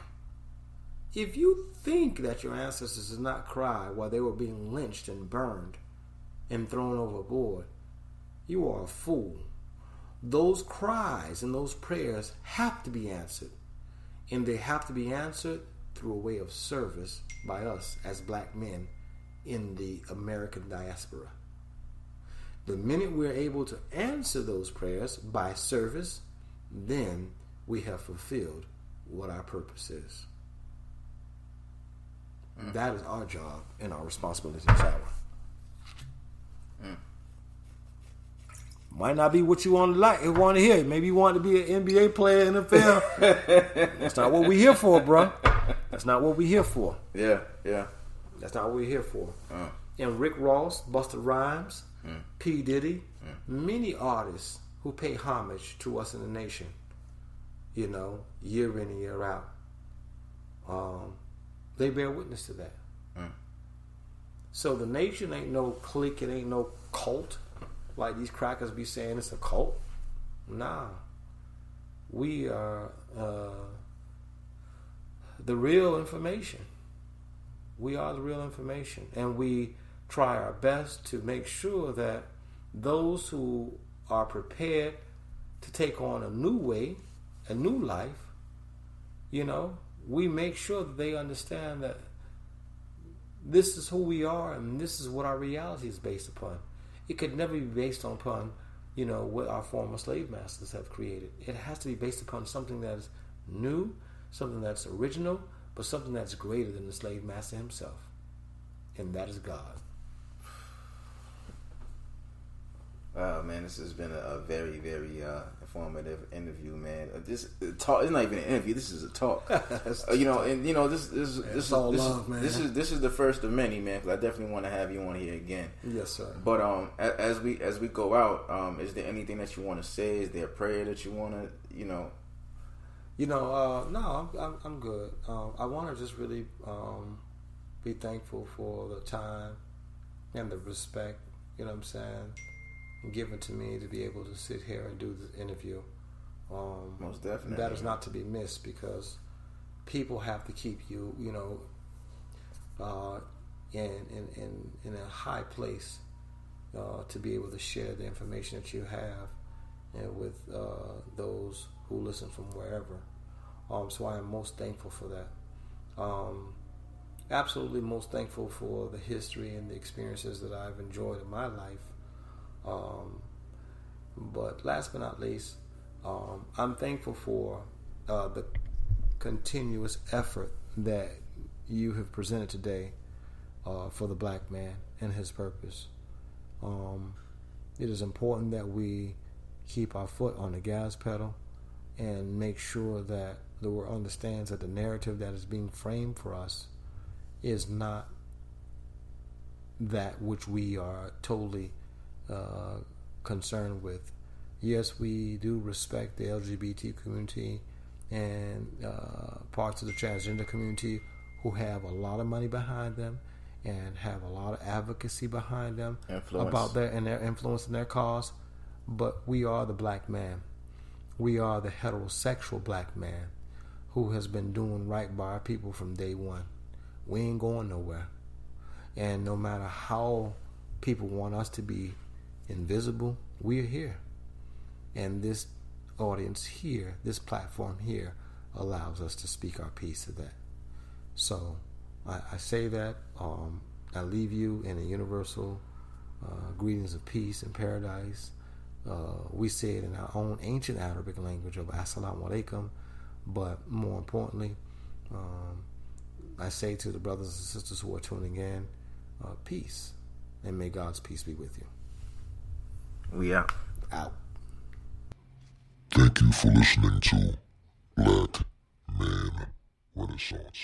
if you think that your ancestors did not cry while they were being lynched and burned and thrown overboard, you are a fool. Those cries and those prayers have to be answered, and they have to be answered through a way of service by us as black men in the American diaspora. The minute we're able to answer those prayers by service, then we have fulfilled what our purpose is. That is our job and our responsibility this hour. Might not be what you want to hear. Maybe you want to be an NBA player, NFL. That's not what we're here for, bro. That's not what we're here for. Yeah. That's not what we're here for. And Rick Ross, Busta Rhymes, P. Diddy, many artists who pay homage to us in the nation, year in and year out, they bear witness to that. So the nation ain't no clique, it ain't no cult, like these crackers be saying it's a cult. Nah. We are the real information. We are the real information. And we try our best to make sure that those who are prepared to take on a new way, a new life, we make sure that they understand that this is who we are and this is what our reality is based upon. It could never be based upon, what our former slave masters have created. It has to be based upon something that is new, something that's original, but something that's greater than the slave master himself. And that is God. Wow, man, this has been a very, very informative interview, man. This talk is not even an interview. This is a talk. This love, man. This is the first of many, man. Because I definitely want to have you on here again. Yes, sir. But as we go out, is there anything that you want to say? Is there a prayer that you want to, No, I'm good. I want to just really be thankful for the time and the respect. You know what I'm saying? Given to me to be able to sit here and do this interview. Most definitely. That is not to be missed, because people have to keep you, in a high place to be able to share the information that you have and with those who listen from wherever. So I am most thankful for that. Absolutely most thankful for the history and the experiences that I've enjoyed in my life. But last but not least, I'm thankful for the continuous effort that you have presented today for the black man and his purpose. It is important that we keep our foot on the gas pedal and make sure that the world understands that the narrative that is being framed for us is not that which we are totally concerned with. Yes, we do respect the LGBT community and parts of the transgender community who have a lot of money behind them and have a lot of advocacy behind them about their influence and their cause. But we are the black man. We are the heterosexual black man who has been doing right by our people from day one. We ain't going nowhere. And no matter how people want us to be invisible, we're here. And this audience here, this platform here, allows us to speak our piece of that. So I say that. I leave you in a universal greetings of peace and paradise. We say it in our own ancient Arabic language of Assalamu alaikum. But more importantly, I say to the brothers and sisters who are tuning in, peace. And may God's peace be with you. We out. Out. Thank you for listening to Black Man Renaissance.